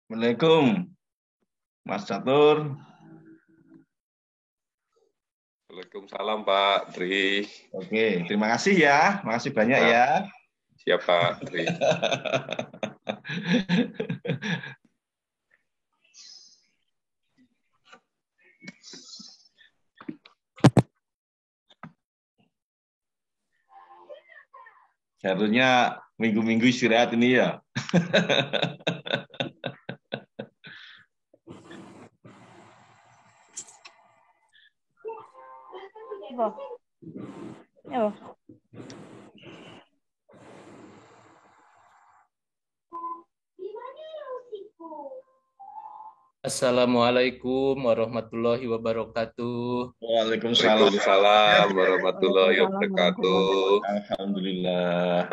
Assalamualaikum, Mas Catur. Waalaikumsalam Pak Tri. Oke, terima kasih ya. Makasih banyak ya. Siap Pak Tri. Seharusnya minggu-minggu istirahat ini ya. Assalamualaikum warahmatullahi wabarakatuh. Waalaikumsalam. Waalaikumsalam warahmatullahi wabarakatuh. Alhamdulillah.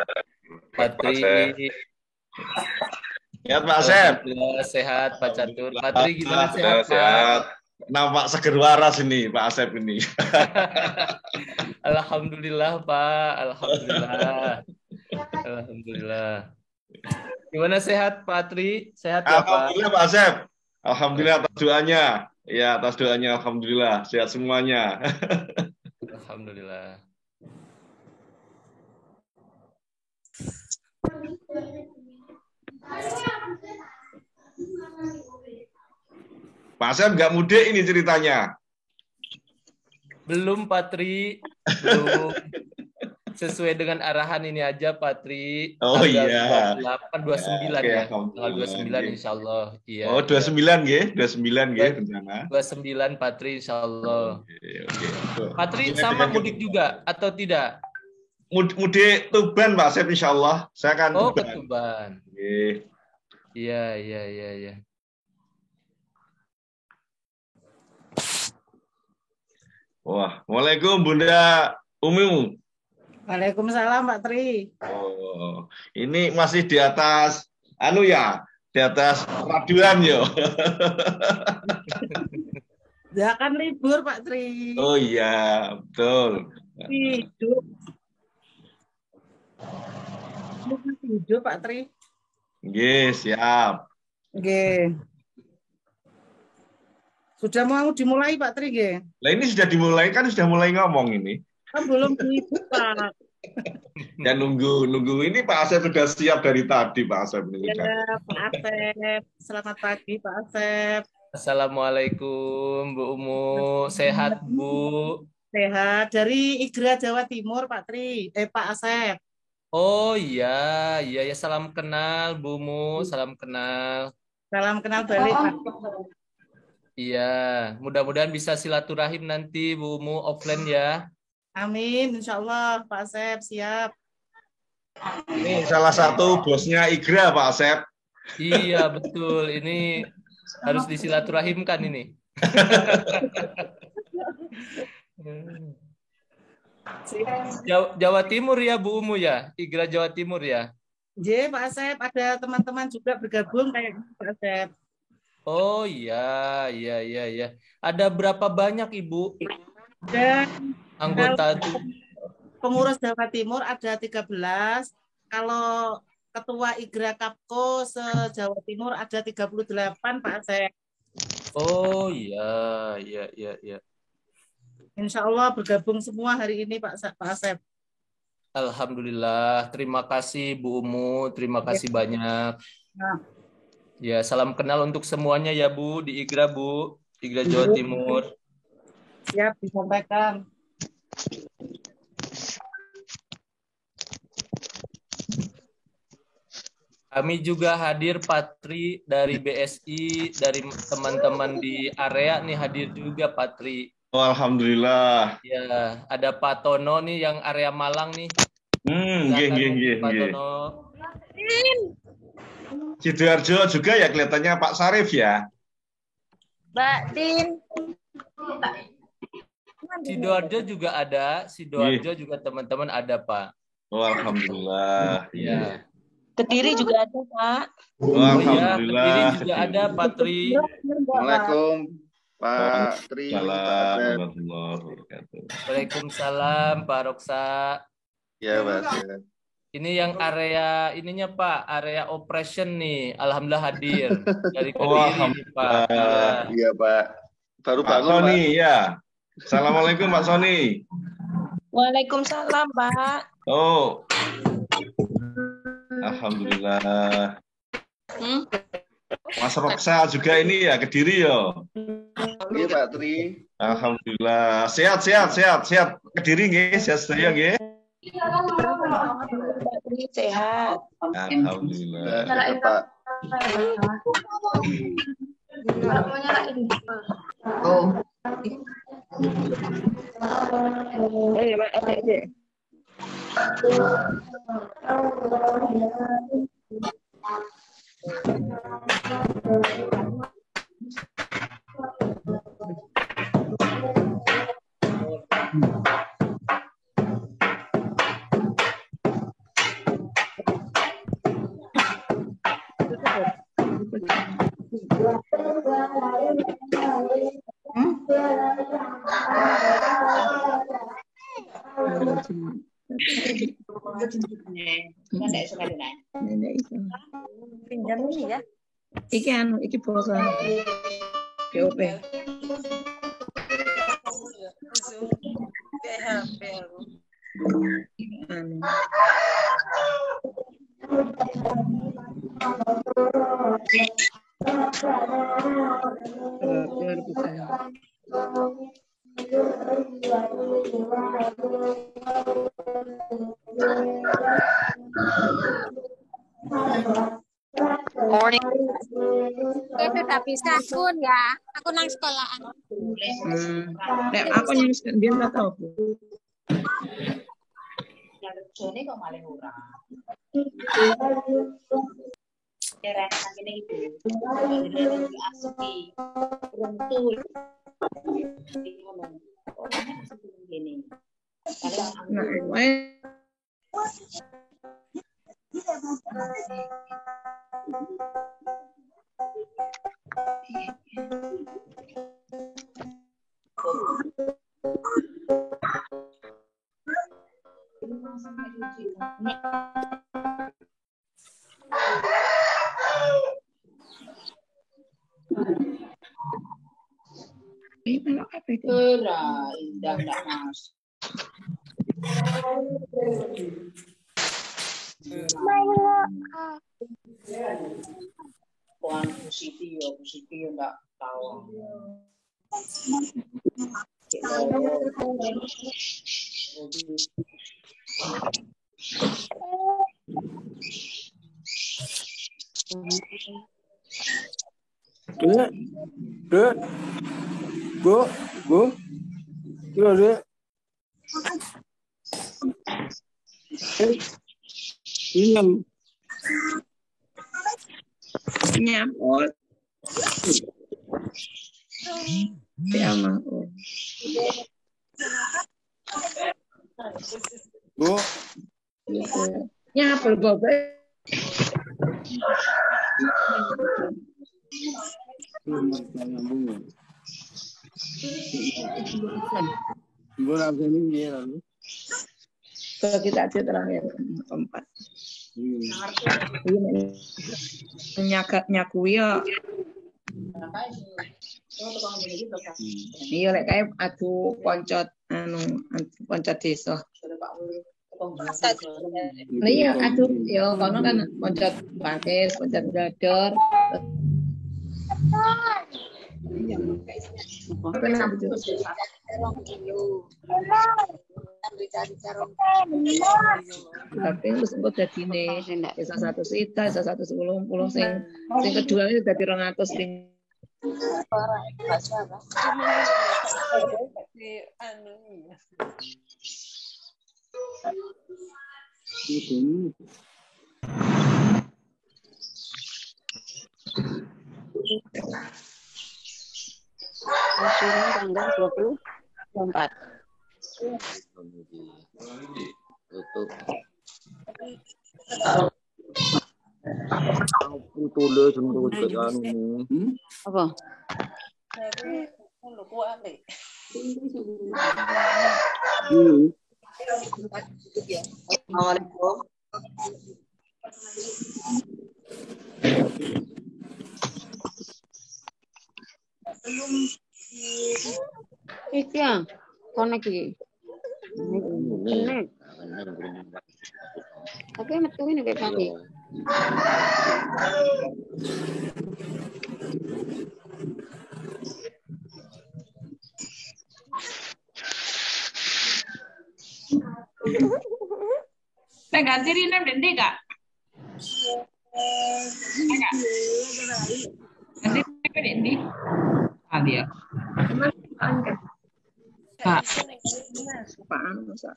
Pak Tri. Sehat Pak Asep. Sehat Pak Catur. Pak Tri gimana sehat Pak? Sehat. Nampak seger waras ini Pak Asep ini. Alhamdulillah Pak. Alhamdulillah. Alhamdulillah. Gimana sehat Pak Tri? Sehat ya Pak? Alhamdulillah Pak Asep. Alhamdulillah atas doanya. Ya, atas doanya alhamdulillah sehat semuanya. Alhamdulillah. Pak Asep nggak mudik ini ceritanya. Belum Pak Tri. Belum. Sesuai dengan arahan ini aja Pak Tri. Oh iya. 29 ya. Tanggal 29 insyaallah. Iya. Oh 29 nggih, 29 nggih rencana. 29 Pak Tri insyaallah. Oke. Pak Tri sama mudik juga atau tidak? Mudik Tuban Pak Asep insyaallah. Saya akan Tuban. Ke Tuban. Iya. Iya. Wah, Waalaikumsalam Bunda Umi. Waalaikumsalam Pak Tri. Oh, ini masih di atas di atas raduan yo. Ya kan libur Pak Tri. Oh iya, betul. Hidup Pak Tri. Nggih, siap. Nggih. Sudah mau dimulai Pak Tri nggih? Lah ini sudah dimulai kan sudah mulai ngomong ini. Kan belum dibuka. Ya nunggu ini Pak Asep sudah siap dari tadi Pak Asep ini. Ya, Pak Asep. Selamat pagi Pak Asep. Assalamualaikum Bu Umu. Sehat Bu? Sehat. Dari Igra Jawa Timur Pak Tri. Pak Asep. Oh iya. Salam kenal Bu Umu. Salam kenal. Salam kenal balik Pak. Iya. Mudah-mudahan bisa silaturahim nanti Bu Umu offline ya. Amin, insya Allah Pak Asep siap. Ini salah satu bosnya Igra Pak Asep. Iya betul, ini harus disilaturahimkan ini. Jawa Timur ya Bu Umu ya, Igra Jawa Timur ya. Iya Pak Asep, ada teman-teman juga bergabung kayak Pak Asep. Oh iya. Ada berapa banyak Ibu? Dan anggota pengurus Jawa Timur ada 13. Kalau ketua Igra Kapko se-Jawa Timur ada 38 Pak Asep. Oh iya. Insya Allah bergabung semua hari ini Pak Asep. Alhamdulillah, terima kasih Bu Umu, terima kasih banyak. Ya, salam kenal untuk semuanya ya Bu di Igra Bu, Igra Jawa Timur. Siap disampaikan. Kami juga hadir Pak Tri dari BSI, dari teman-teman di area nih hadir juga Pak Tri. Oh, alhamdulillah. Ya, ada Pak Tono nih yang area Malang nih. Nggih. Pak Tono. Sidoarjo juga ya kelihatannya Pak Sarif ya. Mbak Din. Sidoarjo juga ada, Sidoarjo juga teman-teman ada Pak. Oh, alhamdulillah. Ya. Kediri juga ada, Pak. Oh iya, Alhamdulillah. Kediri juga ada, Pak Tri. Assalamualaikum Pak Tri, Pak Asep. Warahmatullahi wabarakatuh. Waalaikumsalam, Pak Roksa. Ya, Pak Asep. Ini yang area ininya Pak, area operation nih. Alhamdulillah hadir dari Kediri nih Pak. Iya, Pak. Baru Pak bangun, Pak. Sony, ya. Assalamualaikum Pak Sony. Waalaikumsalam, Pak. Oh. Alhamdulillah. Mas Roksa juga ini ya, Kediri ya. Iya, Pak Tri. Alhamdulillah. Sehat. Kediri nggih, sehat sedaya nggih. Pak Tri sehat. Alhamdulillah. Ya, Pak. Pinjam ini ya. Iki bosan. POP. Morning. Itu tak bisa pun ya. Aku nang sekolahan. Nek aku yang dia nggak tahu. Jone kok malah murah. Keren sakit itu. Jadi asuki. Runtul. Orangnya seperti gini. Indah enggak mas. Puan Siti ya enggak tahu. Bu, Dek. Nyapot. Ya mau. Bu, Nyapol bobe. Bu langsung ini ya lalu. Kalau kita aja terakhir keempat. Nyakui ya. Iya lek kae adu poncot poncot desa. Nah iya adu yo kono kan poncot parkir, poncot grador. Tapi wis engko dadine desa 1 sita, desa 110 sing kedua ini dadi 200 sing Tanggal 24. Tutup. Tulis untuk kerjaan ini. Apa? Assalamualaikum. Iki ya, konek iki. Konek. Tapi metu ini kayak pagi. Ganti Rina Dendi kak? Ganti Rina Dendi? Ah dia. Kak. Apaan masa?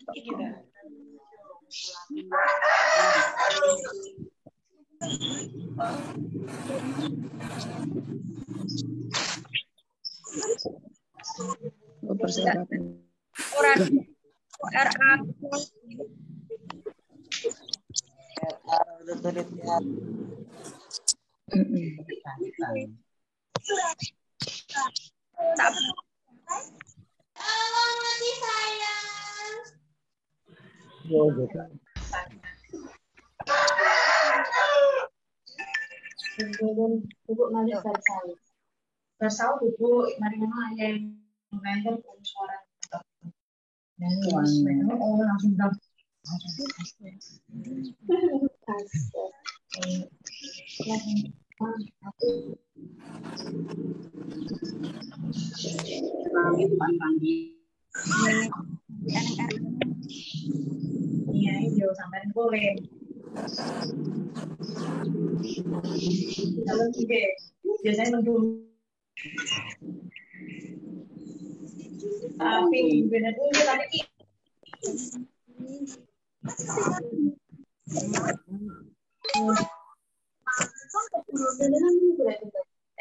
Persahabatan. Duduk nanti bersau duduk mari yang member suara langsung dong. Iya, video sampai boleh. Kalau juga biasanya mendung. Tapi benar dulu tadi.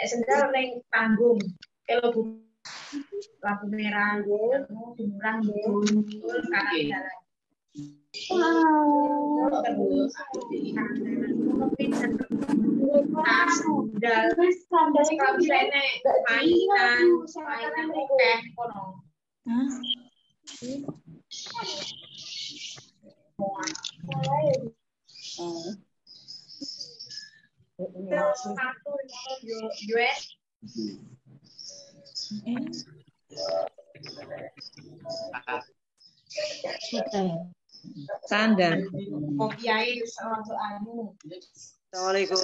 Sebentar neng panggung. Kalau lampu merah, jemuran, kanan jalan. Sandang. Assalamualaikum.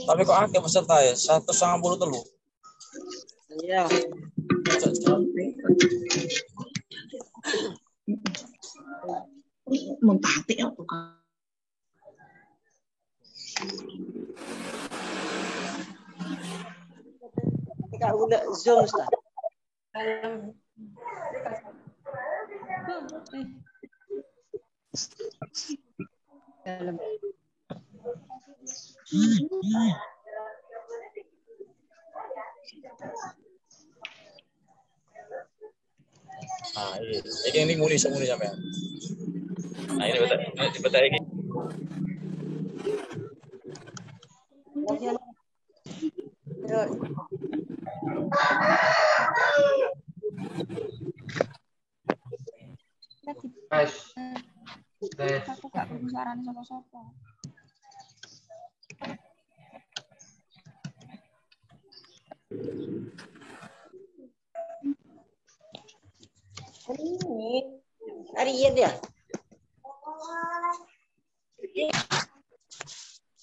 Tapi kok akeh peserta ya? 193. Iya. Muntati ya. Kita udah Zoom Ustaz. Dalam. Ah, ini muni sampai. Nah, ini betul ini. Aku gak penasaran sama-sama. Hari iya dia.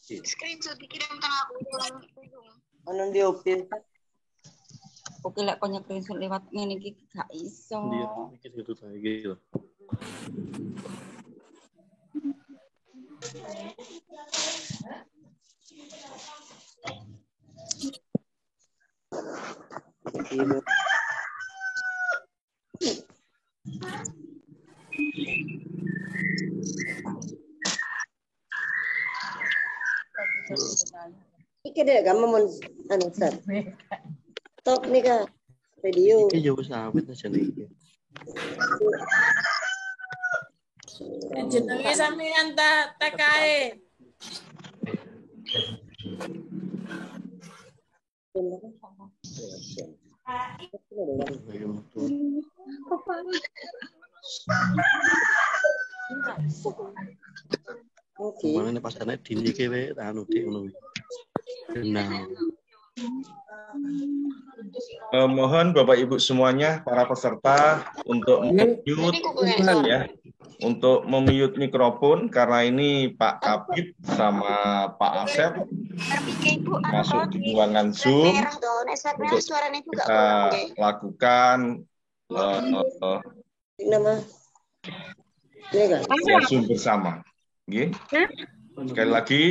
Screenshot dikirim ke aku. Anu diopin. Oke lek konyak screenshot lewat ngene iki gak iso. Dia mikir gitu kayak gitu. Kira kamu mau anu Ustaz. Top nih Kak. Radio. Ini jauh sawit aja nih. Jenenge sampean ta TKE. Kemana nih pasarnya dini kewe anu dik ngono. Benang. Mohon Bapak Ibu semuanya, para peserta untuk mute ya, untuk memute mikrofon karena ini Pak Kapit sama Pak Asep masuk di ruangan Zoom untuk kita lakukan Zoom bersama. Sekali lagi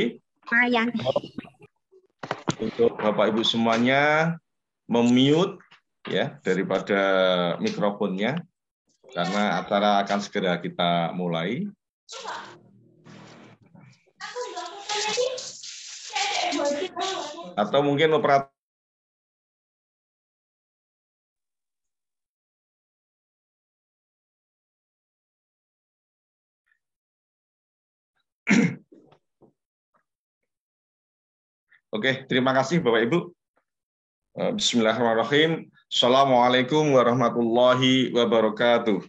untuk Bapak Ibu semuanya memute ya daripada mikrofonnya karena acara akan segera kita mulai. Atau mungkin operator Oke, terima kasih Bapak Ibu. Bismillahirrahmanirrahim. Assalamualaikum warahmatullahi wabarakatuh.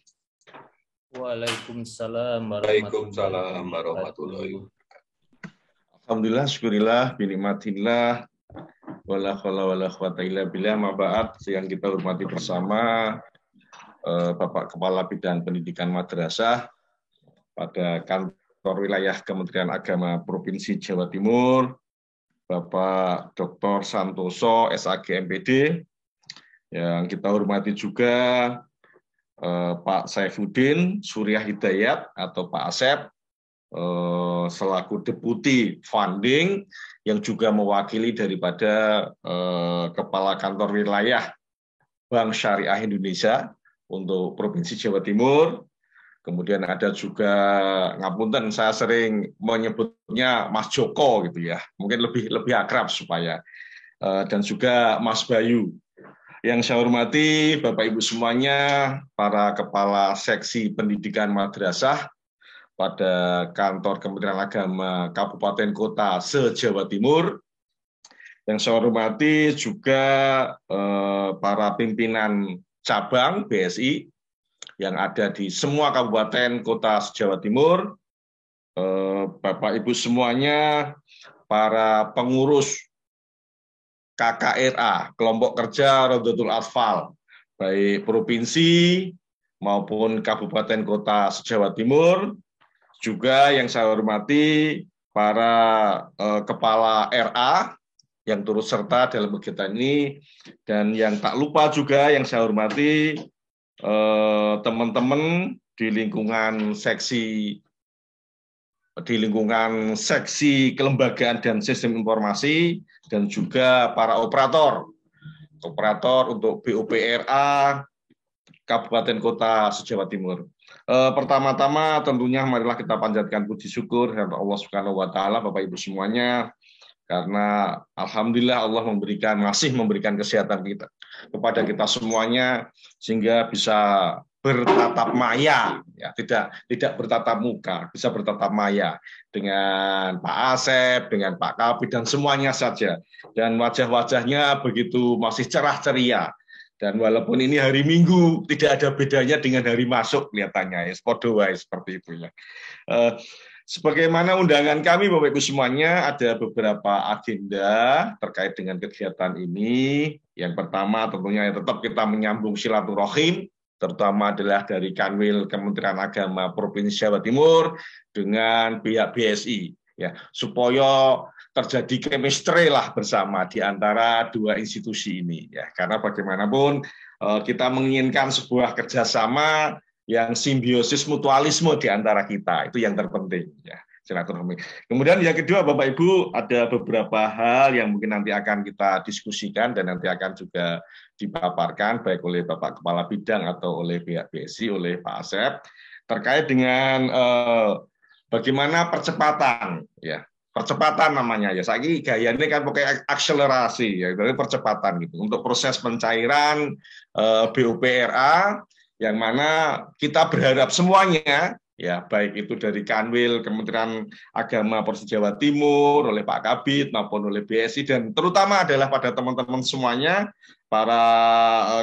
Waalaikumsalam warahmatullahi wabarakatuh. Alhamdulillah, syukurillah, binikmatillah, wala haula wala quwata illa billah, ma ba'd. Yang kita hormati bersama Bapak Kepala Bidang Pendidikan Madrasah pada kantor wilayah Kementerian Agama Provinsi Jawa Timur, Bapak Dr. Santoso, SAG MPD, yang kita hormati juga Pak Saifuddin Surya Hidayat atau Pak Asep, selaku Deputi Funding, yang juga mewakili daripada Kepala Kantor Wilayah Bank Syariah Indonesia untuk Provinsi Jawa Timur. Kemudian ada juga, ngapunten saya sering menyebutnya Mas Joko gitu ya, mungkin lebih akrab supaya, dan juga Mas Bayu. Yang saya hormati Bapak Ibu semuanya, para kepala seksi pendidikan madrasah pada kantor Kementerian Agama Kabupaten Kota se-Jawa Timur. Yang saya hormati juga para pimpinan cabang BSI yang ada di semua kabupaten kota Jawa Timur, Bapak Ibu semuanya, para pengurus KKRA, kelompok kerja Rodotul Asfal, baik provinsi maupun kabupaten kota Jawa Timur, juga yang saya hormati para kepala RA yang turut serta dalam kegiatan ini, dan yang tak lupa juga yang saya hormati teman-teman di lingkungan seksi kelembagaan dan sistem informasi, dan juga para operator untuk BOPRA Kabupaten Kota Jawa Timur. Pertama-tama tentunya marilah kita panjatkan puji syukur kepada Allah Subhanahu wa taala, Bapak Ibu semuanya, karena alhamdulillah Allah masih memberikan kesehatan kepada kita semuanya, sehingga bisa bertatap maya, ya, tidak bertatap muka, bisa bertatap maya dengan Pak Asep, dengan Pak Kapit, dan semuanya saja. Dan wajah-wajahnya begitu masih cerah ceria. Dan walaupun ini hari Minggu, tidak ada bedanya dengan hari masuk kelihatannya, ya, seperti itu ya. Sebagaimana undangan kami, Bapak Ibu semuanya, ada beberapa agenda terkait dengan kegiatan ini. Yang pertama tentunya tetap kita menyambung silaturahim, terutama adalah dari Kanwil Kementerian Agama Provinsi Jawa Timur dengan pihak BSI, ya, supaya terjadi chemistry lah bersama di antara dua institusi ini, ya, karena bagaimanapun kita menginginkan sebuah kerjasama yang simbiosis mutualisme di antara kita, itu yang terpenting, ya, silaturahmi. Kemudian yang kedua, Bapak Ibu, ada beberapa hal yang mungkin nanti akan kita diskusikan dan nanti akan juga dipaparkan baik oleh Bapak Kepala Bidang atau oleh pihak BSI, oleh Pak Asep, terkait dengan bagaimana percepatan, ya, percepatan namanya ya. Saiki gayane kan pakai akselerasi ya, dari percepatan gitu untuk proses pencairan BUPRA yang mana kita berharap semuanya ya, baik itu dari Kanwil, Kementerian Agama Provinsi Jawa Timur, oleh Pak Kabid maupun oleh BSI, dan terutama adalah pada teman-teman semuanya para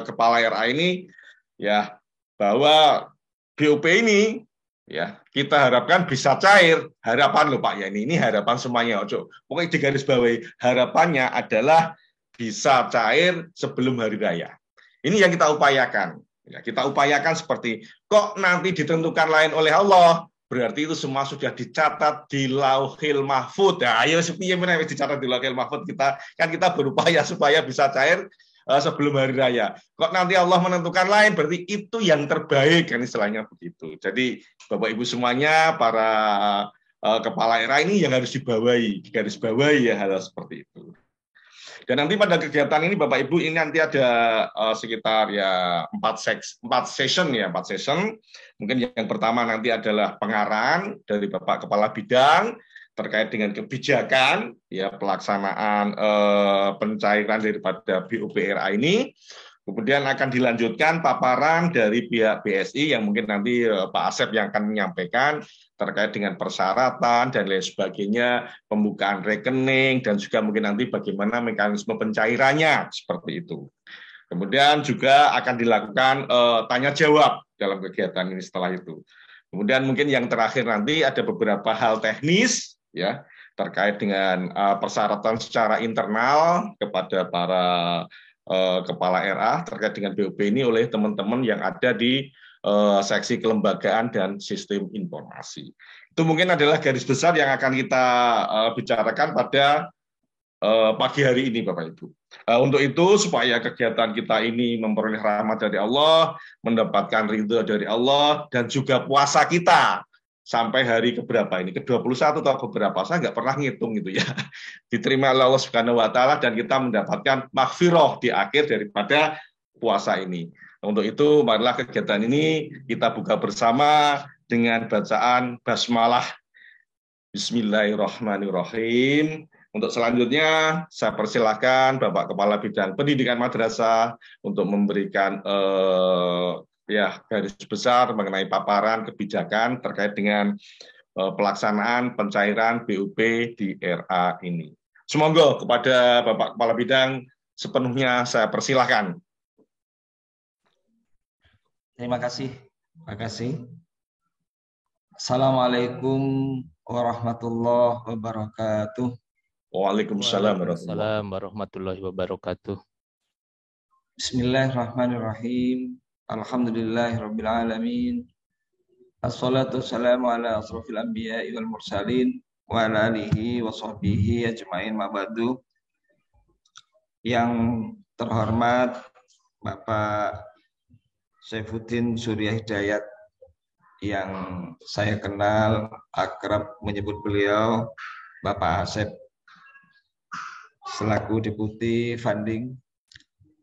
kepala RA ini ya, bahwa BUP ini ya kita harapkan bisa cair. Harapan loh Pak ya, ini harapan semuanya. Ojo, pokoknya di garis bawahi harapannya adalah bisa cair sebelum hari raya. Ini yang kita upayakan. Ya, kita upayakan seperti kok nanti ditentukan lain oleh Allah, berarti itu semua sudah dicatat di Lauhil Mahfud. Ya, ayo sepiye meneh dicatat di Lauhil Mahfud, kita berupaya supaya bisa cair sebelum hari raya. Kok nanti Allah menentukan lain, berarti itu yang terbaik, kan istilahnya begitu. Jadi Bapak Ibu semuanya, para kepala RA ini yang harus dibawahi, garis bawahi ya hal seperti itu. Dan nanti pada kegiatan ini Bapak Ibu ini nanti ada sekitar ya 4 session. Mungkin yang pertama nanti adalah pengarahan dari Bapak Kepala Bidang terkait dengan kebijakan ya pelaksanaan pencairan daripada BUPRA ini. Kemudian akan dilanjutkan paparan dari pihak BSI yang mungkin nanti Pak Asep yang akan menyampaikan terkait dengan persyaratan dan lain sebagainya, pembukaan rekening, dan juga mungkin nanti bagaimana mekanisme pencairannya, seperti itu. Kemudian juga akan dilakukan tanya jawab dalam kegiatan ini setelah itu. Kemudian mungkin yang terakhir nanti ada beberapa hal teknis ya terkait dengan persyaratan secara internal kepada para kepala RA terkait dengan BUP ini oleh teman-teman yang ada di seksi kelembagaan dan sistem informasi. Itu mungkin adalah garis besar yang akan kita bicarakan pada pagi hari ini, Bapak Ibu. Untuk itu, supaya kegiatan kita ini memperoleh rahmat dari Allah, mendapatkan ridho dari Allah, dan juga puasa kita sampai hari keberapa ini, ke-21 atau keberapa, saya nggak pernah ngitung gitu ya, diterima oleh Allah Subhanahu wa Ta'ala, dan kita mendapatkan maghfirah di akhir daripada puasa ini. Untuk itu, marilah kegiatan ini kita buka bersama dengan bacaan basmalah. Bismillahirrahmanirrahim. Untuk selanjutnya, saya persilahkan Bapak Kepala Bidang Pendidikan Madrasah untuk memberikan garis besar mengenai paparan kebijakan terkait dengan pelaksanaan pencairan BUP di RA ini. Semoga kepada Bapak Kepala Bidang sepenuhnya saya persilahkan. Terima kasih. Assalamualaikum warahmatullahi wabarakatuh. Waalaikumsalam warahmatullahi wabarakatuh. Bismillahirrahmanirrahim. Alhamdulillahirabbil alamin. Assalatu wassalamu ala asrofil anbiya'i wal mursalin wa ala alihi wa sahbihi ajmain ma ba'du. Yang terhormat Bapak Saifuddin Surya Hidayat, yang saya kenal akrab menyebut beliau Bapak Asep, selaku Deputi Funding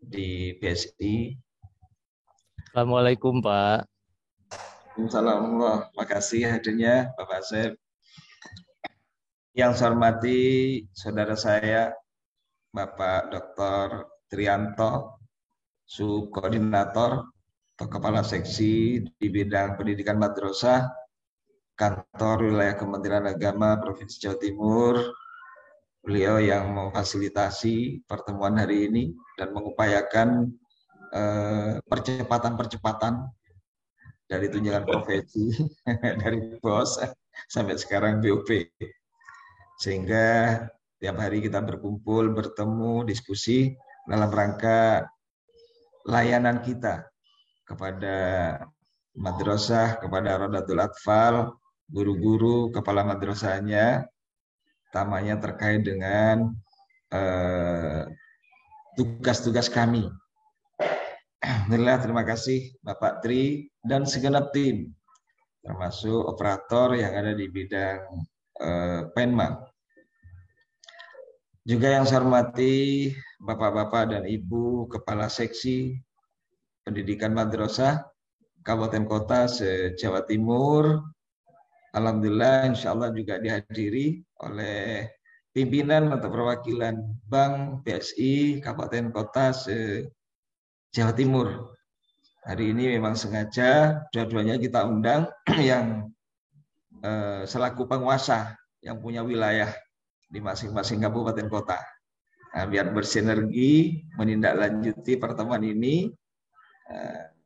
di BSI. Assalamualaikum Pak. Waalaikumsalam. Makasih hadirnya Bapak Asep. Yang saya hormati saudara saya Bapak Dr. Trianto, Subkoordinator atau Kepala Seksi di bidang pendidikan madrasah Kantor Wilayah Kementerian Agama Provinsi Jawa Timur. Beliau yang memfasilitasi pertemuan hari ini dan mengupayakan percepatan dari tunjangan profesi dari bos sampai sekarang BUP, sehingga tiap hari kita berkumpul, bertemu, diskusi dalam rangka layanan kita kepada madrasah, kepada Rodatul Atfal, guru-guru, kepala madrasahnya, utamanya terkait dengan tugas-tugas kami. Alhamdulillah, terima kasih Bapak Tri dan segenap tim, termasuk operator yang ada di bidang Penma. Juga yang saya hormati Bapak-bapak dan Ibu Kepala Seksi Pendidikan Madrasah Kabupaten Kota se-Jawa Timur, alhamdulillah insya Allah juga dihadiri oleh pimpinan atau perwakilan Bank BSI Kabupaten Kota Jawa Timur. Hari ini memang sengaja dua-duanya kita undang yang selaku penguasa yang punya wilayah di masing-masing kabupaten kota. Nah, biar bersinergi menindaklanjuti pertemuan ini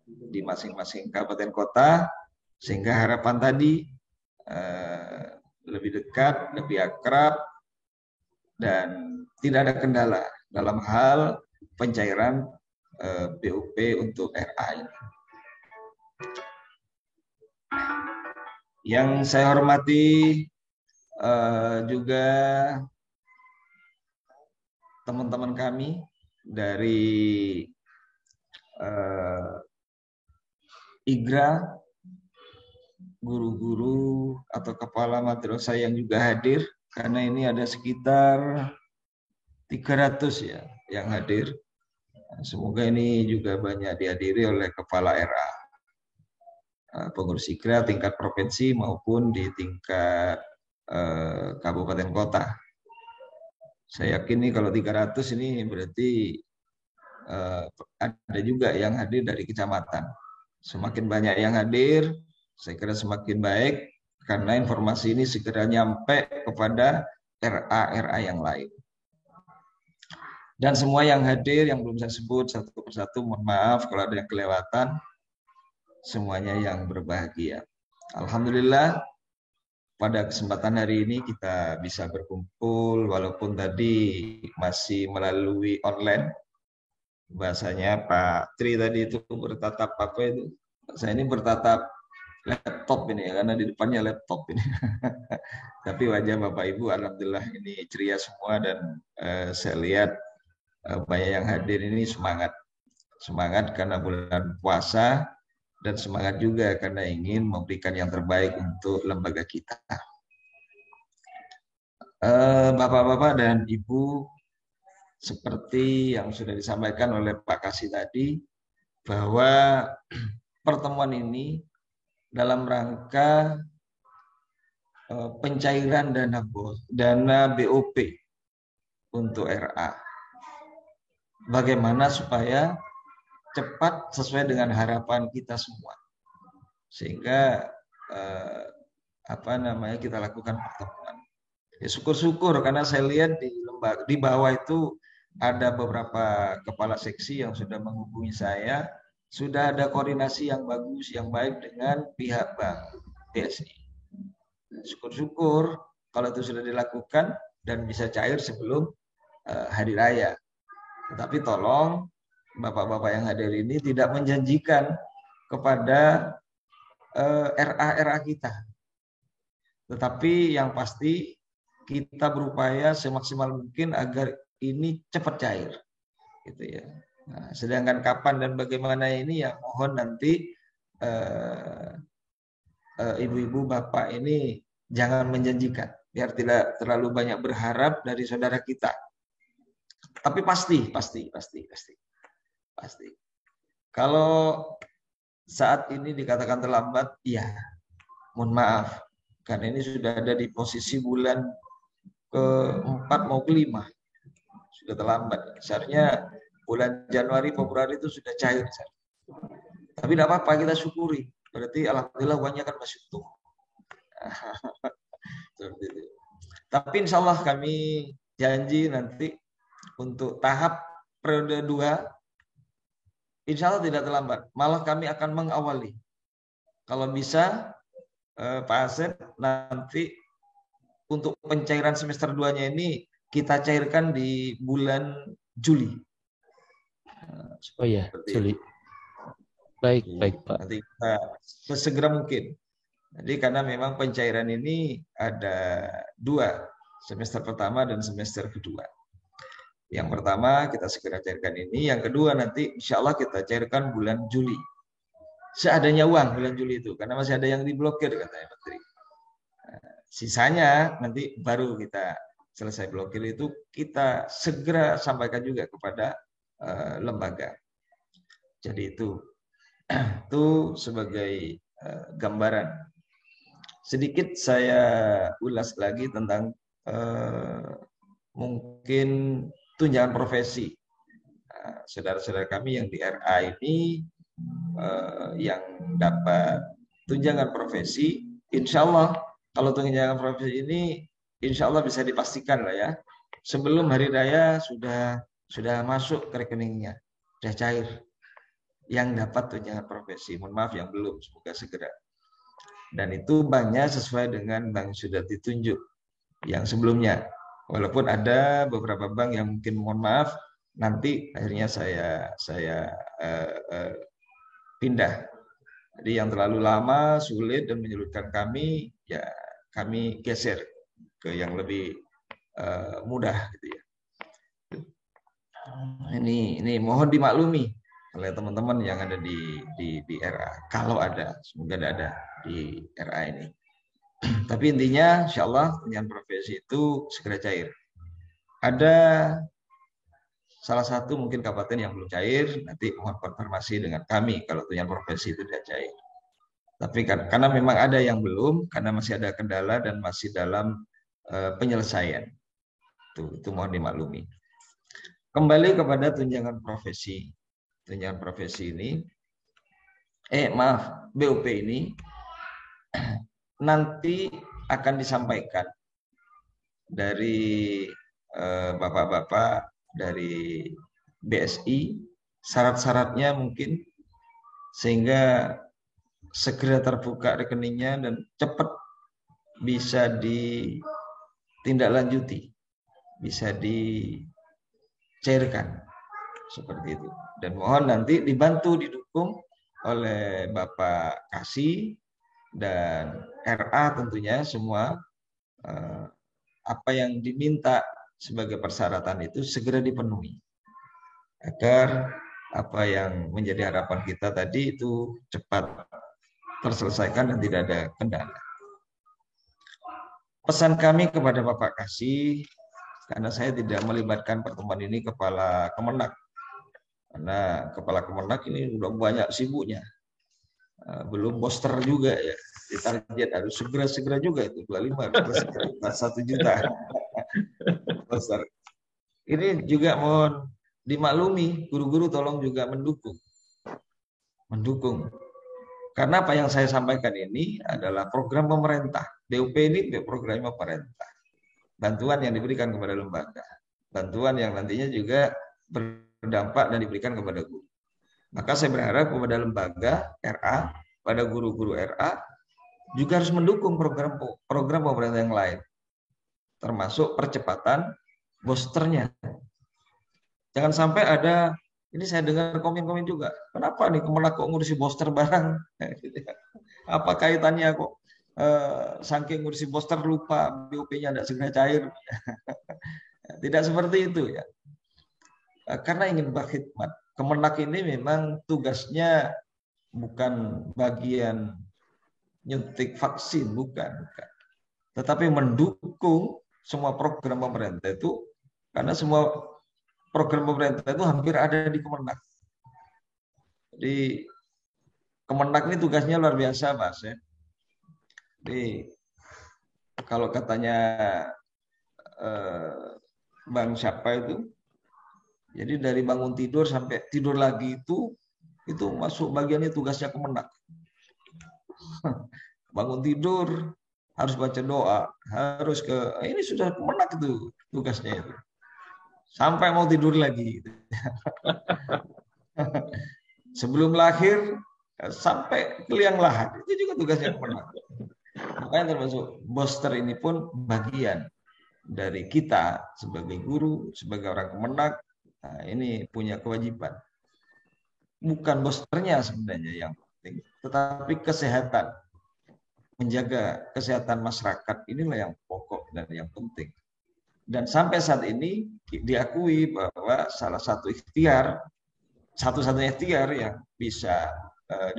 di masing-masing kabupaten kota, sehingga harapan tadi lebih dekat, lebih akrab, dan tidak ada kendala dalam hal pencairan BUP untuk RA ini. Yang saya hormati juga teman-teman kami dari IGRA, guru-guru atau kepala madrasah yang juga hadir, karena ini ada sekitar 300 ya yang hadir. Semoga ini juga banyak dihadiri oleh kepala RA, pengurus IGRA tingkat provinsi maupun di tingkat kabupaten kota. Saya yakin nih kalau 300 ini berarti ada juga yang hadir dari kecamatan. Semakin banyak yang hadir, saya kira semakin baik, karena informasi ini segera nyampe kepada RA-RA yang lain. Dan semua yang hadir, yang belum saya sebut satu persatu, mohon maaf kalau ada yang kelewatan, semuanya yang berbahagia. Alhamdulillah, pada kesempatan hari ini kita bisa berkumpul, walaupun tadi masih melalui online. Bahasanya Pak Tri tadi itu bertatap apa itu? Saya ini bertatap laptop ini ya, karena di depannya laptop ini. Tapi wajah Bapak Ibu alhamdulillah ini ceria semua, dan saya lihat banyak yang hadir ini semangat. Semangat karena bulan puasa, dan semangat juga karena ingin memberikan yang terbaik untuk lembaga kita. Bapak-bapak dan Ibu, seperti yang sudah disampaikan oleh Pak Kasih tadi, bahwa pertemuan ini dalam rangka pencairan dana BOP untuk RA. Bagaimana supaya cepat sesuai dengan harapan kita semua, sehingga kita lakukan pertemuan. Ya, syukur-syukur karena saya lihat di bawah itu ada beberapa kepala seksi yang sudah menghubungi saya, sudah ada koordinasi yang bagus, yang baik dengan pihak Bank BSI. Syukur-syukur kalau itu sudah dilakukan dan bisa cair sebelum hari raya. Tetapi tolong Bapak-bapak yang hadir ini tidak menjanjikan kepada RA-RA kita. Tetapi yang pasti kita berupaya semaksimal mungkin agar ini cepat cair. Gitu ya. Nah, sedangkan kapan dan bagaimana ini ya mohon nanti ibu-ibu bapak ini jangan menjanjikan, biar tidak terlalu banyak berharap dari saudara kita. Tapi pasti. Kalau saat ini dikatakan terlambat, ya mohon maaf, karena ini sudah ada di posisi bulan ke-4 mau ke-5, sudah terlambat. Seharusnya bulan Januari, Februari itu sudah cair. Tapi tidak apa-apa, kita syukuri. Berarti alhamdulillah uangnya kan masih utuh. Tapi insya Allah kami janji nanti untuk tahap periode 2, insya Allah tidak terlambat. Malah kami akan mengawali. Kalau bisa, Pak Asep, nanti untuk pencairan semester 2-nya ini kita cairkan di bulan Juli. Oh ya, Juli. Baik Pak. Nanti kita sesegera mungkin. Jadi karena memang pencairan ini ada 2, semester pertama dan semester kedua. Yang pertama kita segera cairkan ini, yang kedua nanti insya Allah kita cairkan bulan Juli. Seadanya uang bulan Juli itu, karena masih ada yang diblokir katanya Menteri. Sisanya nanti baru kita selesai blokir itu, kita segera sampaikan juga kepada lembaga. Jadi itu sebagai gambaran. sedikit saya ulas lagi tentang mungkin tunjangan profesi. Saudara-saudara kami yang di RA ini yang dapat tunjangan profesi, insya Allah kalau tunjangan profesi ini insya Allah bisa dipastikan lah ya, sebelum hari raya sudah masuk ke rekeningnya, sudah cair yang dapat tunjangan profesi. Mohon maaf yang belum, semoga segera. Dan itu banknya sesuai dengan bank sudah ditunjuk yang sebelumnya. Walaupun ada beberapa bank yang mungkin mohon maaf nanti akhirnya saya pindah. Jadi yang terlalu lama, sulit dan menyulitkan kami, ya kami geser ke yang lebih mudah gitu ya. Ini mohon dimaklumi oleh teman-teman yang ada di RA. Kalau ada, semoga ada di RA ini. Tapi intinya insya Allah tunjangan profesi itu segera cair. Ada salah satu mungkin kabupaten yang belum cair, nanti mohon konfirmasi dengan kami kalau tunjangan profesi itu tidak cair. Tapi karena memang ada yang belum, karena masih ada kendala dan masih dalam penyelesaian. Itu mohon dimaklumi. Kembali kepada tunjangan profesi. Tunjangan profesi ini, BUP ini nanti akan disampaikan dari bapak-bapak dari BSI, syarat-syaratnya mungkin, sehingga segera terbuka rekeningnya dan cepat bisa ditindaklanjuti, bisa dicairkan seperti itu. Dan mohon nanti dibantu, didukung oleh Bapak Kasih dan RA tentunya semua, apa yang diminta sebagai persyaratan itu segera dipenuhi agar apa yang menjadi harapan kita tadi itu cepat terselesaikan dan tidak ada kendala. Pesan kami kepada Bapak Kasih, karena saya tidak melibatkan pertemuan ini Kepala Kemenak, karena Kepala Kemenak ini sudah banyak sibuknya, belum poster juga ya, ditarget harus segera juga itu 25, 1 juta poster. Ini juga mohon dimaklumi, guru-guru tolong juga mendukung. Karena apa yang saya sampaikan ini adalah program pemerintah. BUP ini program pemerintah. Bantuan yang diberikan kepada lembaga. Bantuan yang nantinya juga berdampak dan diberikan kepada guru. Maka saya berharap kepada lembaga RA, pada guru-guru RA, juga harus mendukung program pemerintah yang lain. Termasuk percepatan boosternya. Jangan sampai ada, ini saya dengar komen-komen juga, kenapa nih Kemenak kok ngurusi booster barang? Apa kaitannya kok saking ngurusi booster lupa BUP-nya tidak segera cair? Tidak seperti itu ya. Karena ingin berkhidmat. Kemenak ini memang tugasnya bukan bagian nyuntik vaksin, bukan. Tetapi mendukung semua program pemerintah itu, karena semua program pemerintah itu hampir ada di Kemenak. Jadi Kemenak ini tugasnya luar biasa, Mas. Ya. Jadi kalau katanya Bang siapa itu, jadi dari bangun tidur sampai tidur lagi itu masuk bagiannya tugasnya Kemenak. Bangun tidur harus baca doa, harus ini sudah Kemenak itu tugasnya itu. Sampai mau tidur lagi. Sebelum lahir sampai ke liang lahat, itu juga tugasnya Kemenak. Makanya termasuk booster ini pun bagian dari kita sebagai guru, sebagai orang Kemenak. Nah, ini punya kewajiban. Bukan boosternya sebenarnya yang penting, tetapi kesehatan. Menjaga kesehatan masyarakat inilah yang pokok dan yang penting. Dan sampai saat ini diakui bahwa salah satu ikhtiar, satu-satunya ikhtiar yang bisa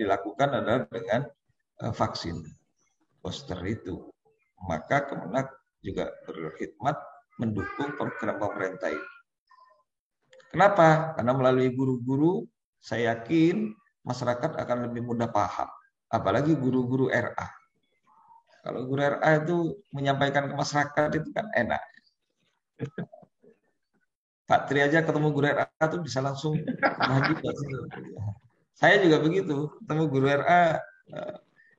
dilakukan adalah dengan vaksin booster itu. Maka Kemenak juga berkhidmat mendukung program pemerintah ini. Kenapa? Karena melalui guru-guru, saya yakin masyarakat akan lebih mudah paham. Apalagi guru-guru RA. Kalau guru RA itu menyampaikan ke masyarakat itu kan enak. Pak Tri aja ketemu guru RA itu bisa langsung bahagia. Saya juga begitu, ketemu guru RA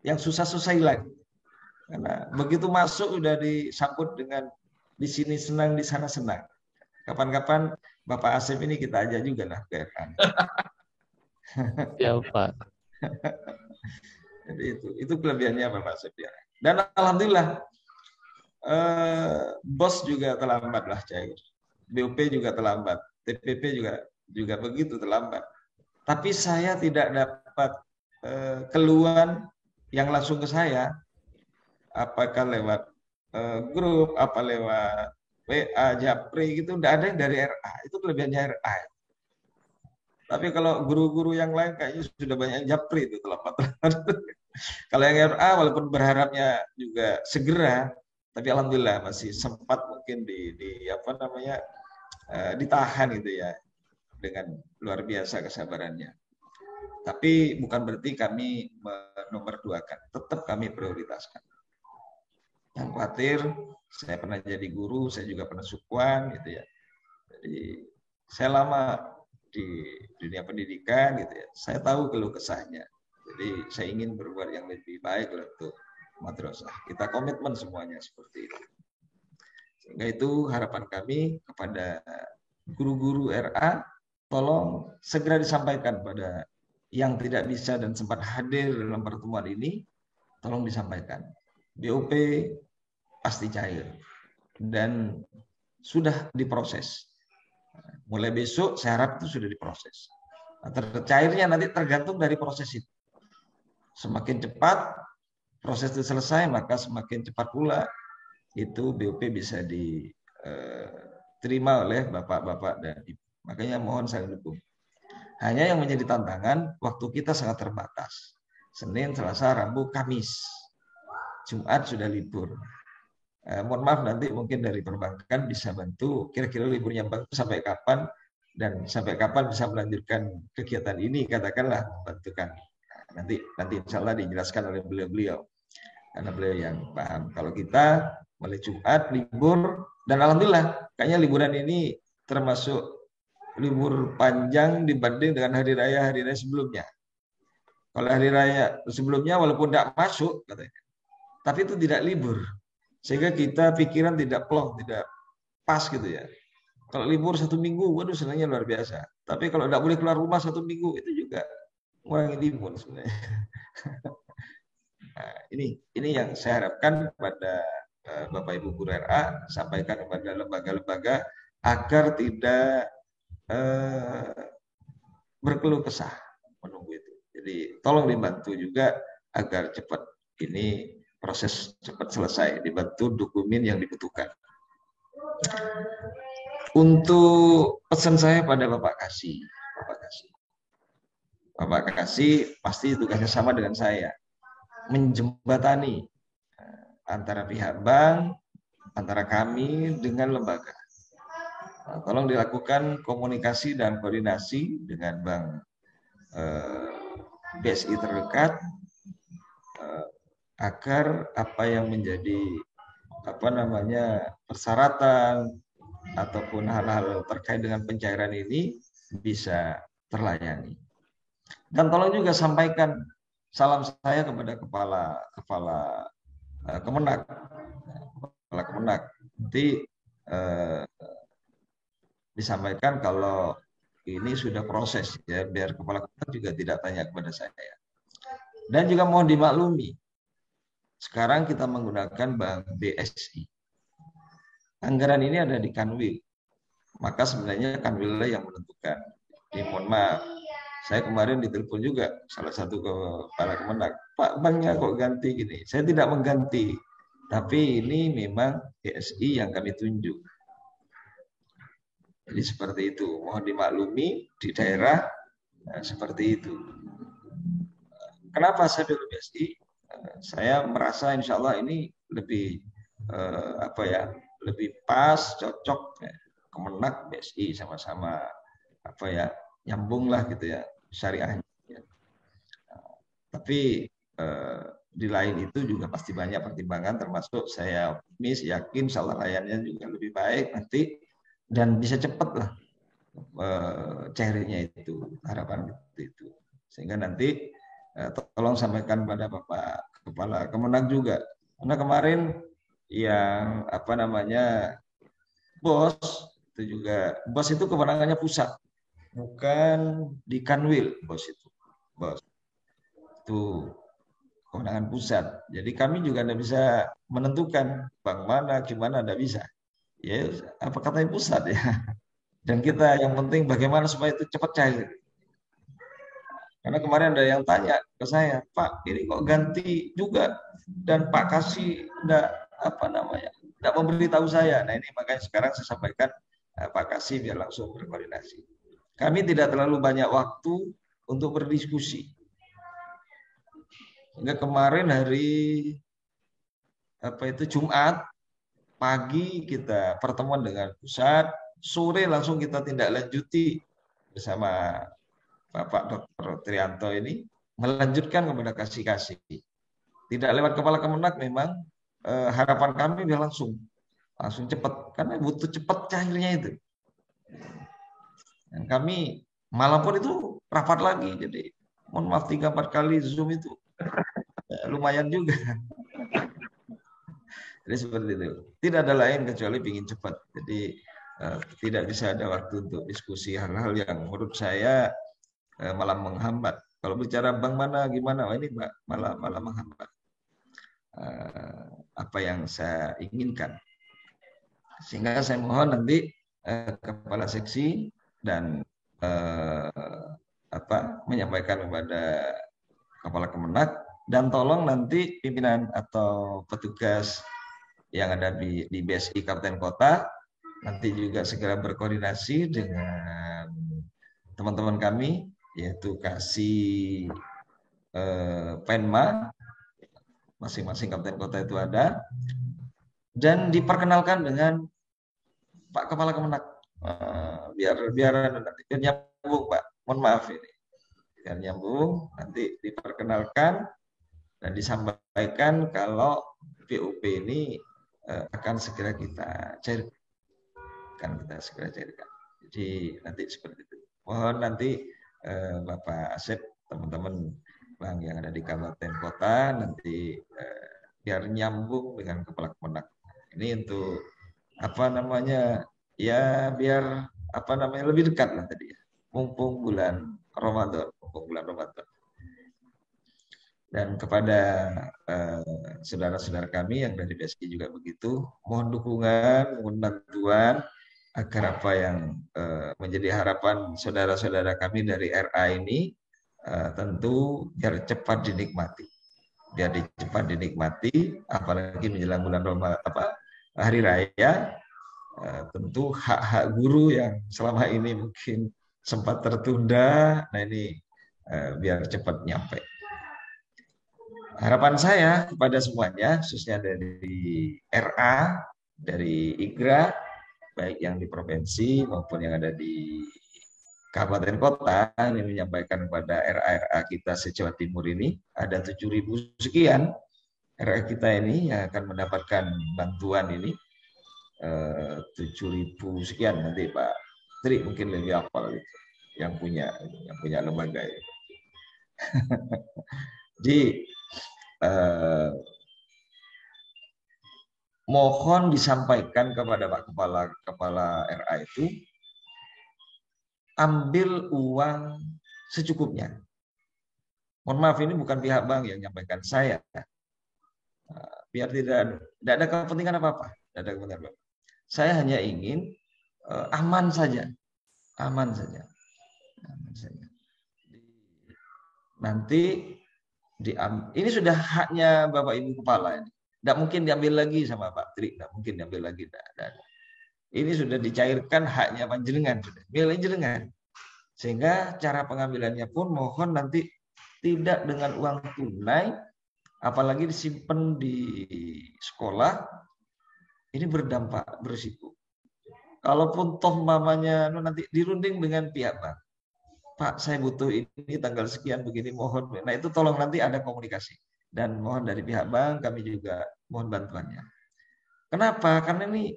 yang susah-susah hilang. Karena begitu masuk udah disambut dengan di sini senang, di sana senang. Kapan-kapan Bapak Asep ini kita aja juga lah ke RA. Ya Pak. Jadi itu kelebihannya Bapak Asep ya. Dan alhamdulillah bos juga terlambat lah cair. BOP juga terlambat, TPP juga begitu terlambat. Tapi saya tidak dapat keluhan yang langsung ke saya, apakah lewat grup, apa lewat WA, Japri gitu, tidak ada yang dari RA. Itu kelebihannya RA. Tapi kalau guru-guru yang lain kayaknya sudah banyak Japri itu terlambat. Kalau yang RA walaupun berharapnya juga segera, tapi alhamdulillah masih sempat mungkin ditahan gitu ya, dengan luar biasa kesabarannya. Tapi bukan berarti kami menomorduakan, tetap kami prioritaskan. Yang khawatir, saya pernah jadi guru, saya juga pernah sukuan gitu ya. Jadi saya lama di dunia pendidikan gitu ya. Saya tahu keluh kesahnya. Jadi saya ingin berbuat yang lebih baik untuk madrasah. Kita komitmen semuanya seperti itu. Sehingga itu harapan kami kepada guru-guru RA, tolong segera disampaikan pada yang tidak bisa dan sempat hadir dalam pertemuan ini, tolong disampaikan. BOP pasti cair dan sudah diproses. Mulai besok saya harap itu sudah diproses. Nah, cairnya nanti tergantung dari proses itu. Semakin cepat proses itu selesai, maka semakin cepat pula itu BOP bisa diterima oleh bapak-bapak dan ibu. Makanya mohon saya dukung. Hanya yang menjadi tantangan, waktu kita sangat terbatas. Senin, Selasa, Rabu, Kamis. Jumat sudah libur. Mohon maaf nanti mungkin dari perbankan bisa bantu kira-kira liburnya bank sampai kapan dan sampai kapan bisa melanjutkan kegiatan ini, katakanlah bantu kami. Nanti insya Allah dijelaskan oleh beliau-beliau karena beliau yang paham. Kalau kita mulai Jumat libur dan alhamdulillah kayaknya liburan ini termasuk libur panjang dibanding dengan hari raya sebelumnya. Kalau hari raya sebelumnya walaupun tidak masuk katanya, tapi itu tidak libur. Sehingga kita pikiran tidak plong, tidak pas gitu ya. Kalau libur 1 minggu, waduh senangnya luar biasa. Tapi kalau tidak boleh keluar rumah 1 minggu, itu juga mengurangi imun sebenarnya. Nah, ini yang saya harapkan kepada Bapak Ibu Guru RA, sampaikan kepada lembaga-lembaga agar tidak berkeluh kesah menunggu itu. Jadi tolong dibantu juga agar cepat ini proses cepat selesai, dibantu dokumen yang dibutuhkan. Untuk pesan saya pada Bapak Kasih pasti tugasnya sama dengan saya, menjembatani antara pihak bank, antara kami dengan lembaga. Tolong dilakukan komunikasi dan koordinasi dengan bank BSI terdekat agar apa yang menjadi persyaratan ataupun hal-hal terkait dengan pencairan ini bisa terlayani. Dan tolong juga sampaikan salam saya kepada kepala Kemenak. Nanti disampaikan kalau ini sudah proses ya, biar kepala Kemenak juga tidak tanya kepada saya. Dan juga mohon dimaklumi, sekarang kita menggunakan bank BSI. Anggaran ini ada di Kanwil. Maka sebenarnya Kanwil yang menentukan. Ini mohon maaf. Saya kemarin ditelepon juga salah satu kepala Kemenak. Pak, banknya kok ganti gini? Saya tidak mengganti. Tapi ini memang BSI yang kami tunjuk. Jadi seperti itu. Mohon dimaklumi di daerah seperti itu. Kenapa saya pilih BSI? Saya merasa insya Allah ini lebih lebih pas, cocok ya. Kemenak BSI sama-sama nyambung lah gitu ya syariahnya. Tapi di lain itu juga pasti banyak pertimbangan, termasuk saya optimis, yakin salah layannya juga lebih baik nanti dan bisa cepat lah cairnya itu, harapan itu. Sehingga nanti tolong sampaikan pada Bapak Kepala Kemenag juga, karena kemarin yang apa namanya bos itu juga, bos itu kewenangannya pusat, bukan di Kanwil bos itu, bos itu kewenangan pusat. Jadi kami juga tidak bisa menentukan bank mana, gimana, tidak bisa. Ya, apa katanya pusat ya. Dan kita yang penting bagaimana supaya itu cepat cair. Karena kemarin ada yang tanya ke saya, Pak, ini kok ganti juga dan Pak Kasih tidak memberitahu saya. Nah ini makanya sekarang saya sampaikan Pak Kasih biar langsung berkoordinasi. Kami tidak terlalu banyak waktu untuk berdiskusi. Hingga kemarin hari Jumat pagi kita pertemuan dengan pusat, sore langsung kita tindak lanjuti bersama Bapak Dr. Trianto ini melanjutkan kepada kasih. Tidak lewat Kepala Kemenag memang harapan kami biar langsung cepat karena butuh cepat cairnya itu. Dan kami malam pun itu rapat lagi, jadi mohon maaf 3-4 kali Zoom itu lumayan juga. Jadi seperti itu. Tidak ada lain kecuali ingin cepat. Jadi tidak bisa ada waktu untuk diskusi hal-hal yang menurut saya malah menghambat. Kalau bicara bank mana gimana, ini malah menghambat apa yang saya inginkan. Sehingga saya mohon nanti kepala seksi dan menyampaikan kepada Kepala Kemenag, dan tolong nanti pimpinan atau petugas yang ada di BSI Kabupaten Kota nanti juga segera berkoordinasi dengan teman-teman kami, yaitu Kasih Penma, masing-masing kabupaten kota itu ada, dan diperkenalkan dengan Pak Kepala Kemenag, biar nyambung Pak, mohon maaf ini, biar nyambung, nanti diperkenalkan dan disampaikan kalau PUP ini akan segera kita cairkan, Jadi nanti seperti itu. Mohon nanti Bapak Asep, teman-teman Bang yang ada di kabupaten kota nanti biar nyambung dengan Kepala Kemenag. Ini untuk biar lebih dekat lah tadi ya. Mumpung bulan Ramadan. Dan kepada saudara-saudara kami yang dari BSI juga begitu, mohon dukungan, mohon bantuan agar apa yang menjadi harapan saudara-saudara kami dari RA ini tentu biar cepat dinikmati. Apalagi menjelang bulan Ramadan, hari raya, tentu hak-hak guru yang selama ini mungkin sempat tertunda, nah ini biar cepat nyampe. Harapan saya kepada semuanya, khususnya dari RA, dari IGRA, baik yang di provinsi maupun yang ada di kabupaten kota, ini menyampaikan kepada RA-RA kita se-Jawa Timur ini, ada 7.000 sekian RA kita ini yang akan mendapatkan bantuan ini, 7.000 sekian. Nanti Pak Tri mungkin lebih hafal gitu, yang punya lembaga ini. Jadi mohon disampaikan kepada Pak Kepala RA itu, ambil uang secukupnya. Mohon maaf, ini bukan pihak bank yang menyampaikan saya. Biar tidak ada kepentingan apa-apa. Saya hanya ingin aman saja. Nanti ini sudah haknya Bapak Ibu Kepala ini. Tidak mungkin diambil lagi sama Pak Tri, tidak mungkin diambil lagi. Ini sudah dicairkan haknya panjenengan, milik jenengan. Sehingga cara pengambilannya pun mohon nanti tidak dengan uang tunai, apalagi disimpan di sekolah, ini berdampak berisiko. Kalaupun toh mamanya nanti dirunding dengan pihak bank, Pak saya butuh ini tanggal sekian begini, mohon. Nah itu tolong nanti ada komunikasi. Dan mohon dari pihak bank kami juga mohon bantuannya. Kenapa? Karena ini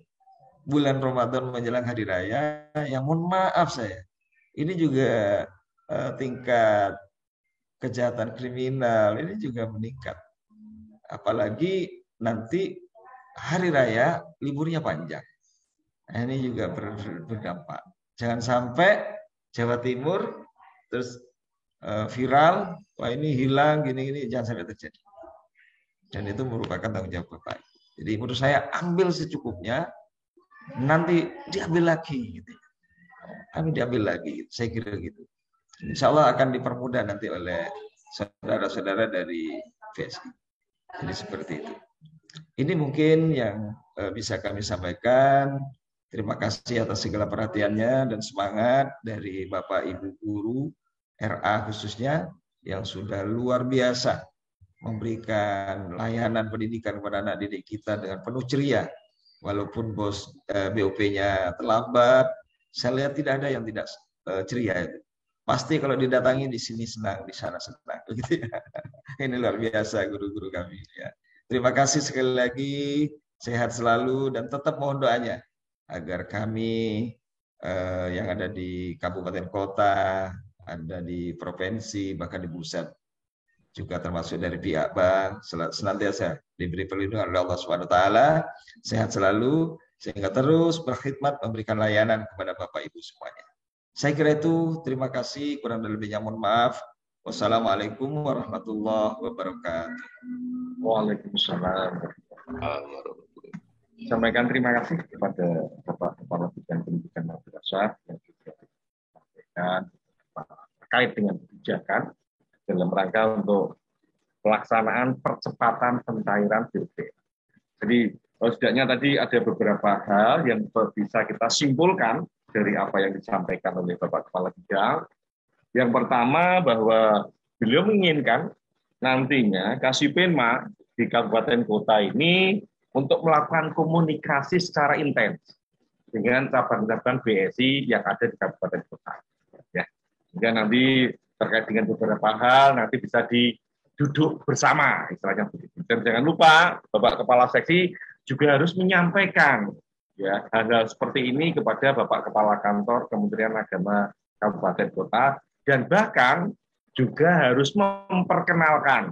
bulan Ramadan menjelang hari raya, yang mohon maaf saya, ini juga tingkat kejahatan kriminal ini juga meningkat. Apalagi nanti hari raya liburnya panjang. Nah, ini juga berdampak. Jangan sampai Jawa Timur terus viral, wah ini hilang gini-gini, jangan sampai terjadi. Dan itu merupakan tanggung jawab Bapak. Jadi menurut saya ambil secukupnya, nanti diambil lagi gitu. Kami diambil lagi, saya kira gitu. Insya Allah akan dipermudah nanti oleh saudara-saudara dari VSI. Jadi seperti itu. Ini mungkin yang bisa kami sampaikan. Terima kasih atas segala perhatiannya dan semangat dari Bapak Ibu Guru RA khususnya yang sudah luar biasa memberikan layanan pendidikan kepada anak didik kita dengan penuh ceria. Walaupun BOP-nya terlambat, saya lihat tidak ada yang tidak ceria itu. Pasti kalau didatangi di sini senang, di sana senang. Begitu ya. Ini luar biasa guru-guru kami. Ya. Terima kasih sekali lagi, sehat selalu dan tetap mohon doanya agar kami yang ada di kabupaten kota, ada di provinsi, bahkan di pusat, juga termasuk dari pihak bank, senantiasa diberi perlindungan oleh Allah SWT, sehat selalu, sehingga terus berkhidmat memberikan layanan kepada Bapak Ibu semuanya. Saya kira itu, terima kasih, kurang dan lebihnya mohon maaf. Wassalamualaikum warahmatullahi wabarakatuh. Waalaikumsalam. Sampaikan terima kasih kepada Bapak Kepala Bidang Pendidikan Madrasah yang juga disampaikan terkait dengan kebijakan dalam rangka untuk pelaksanaan percepatan pencairan BOP. Jadi setidaknya tadi ada beberapa hal yang bisa kita simpulkan dari apa yang disampaikan oleh Bapak Kepala Bidang. Yang pertama bahwa beliau menginginkan nantinya Kasipenma di kabupaten kota ini untuk melakukan komunikasi secara intens dengan cabang-cabang BSI yang ada di kabupaten kota. Ya, sehingga nanti terkait dengan beberapa hal nanti bisa duduk bersama, istilahnya begitu. Dan jangan lupa Bapak Kepala Seksi juga harus menyampaikan ya hal-hal seperti ini kepada Bapak Kepala Kantor Kementerian Agama Kabupaten Kota dan bahkan juga harus memperkenalkan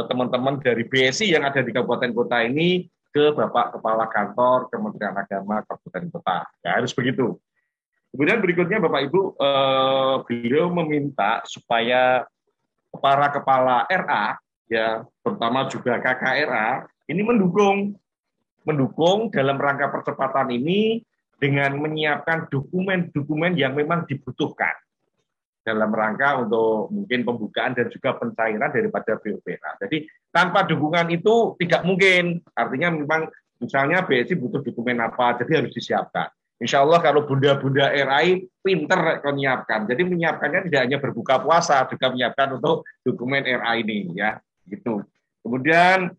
teman-teman dari BSI yang ada di Kabupaten Kota ini ke Bapak Kepala Kantor Kementerian Agama Kabupaten Kota. Ya, harus begitu. Kemudian berikutnya Bapak Ibu, beliau meminta supaya para kepala RA, ya terutama juga KKRA, ini mendukung dalam rangka percepatan ini dengan menyiapkan dokumen-dokumen yang memang dibutuhkan dalam rangka untuk mungkin pembukaan dan juga pencairan daripada BOPRA. Jadi tanpa dukungan itu tidak mungkin. Artinya memang misalnya BSI butuh dokumen apa, jadi harus disiapkan. Insya Allah kalau bunda-bunda RAI pinter menyiapkan. Jadi menyiapkannya tidak hanya berbuka puasa, juga menyiapkan untuk dokumen RA ini, ya, gitu. Kemudian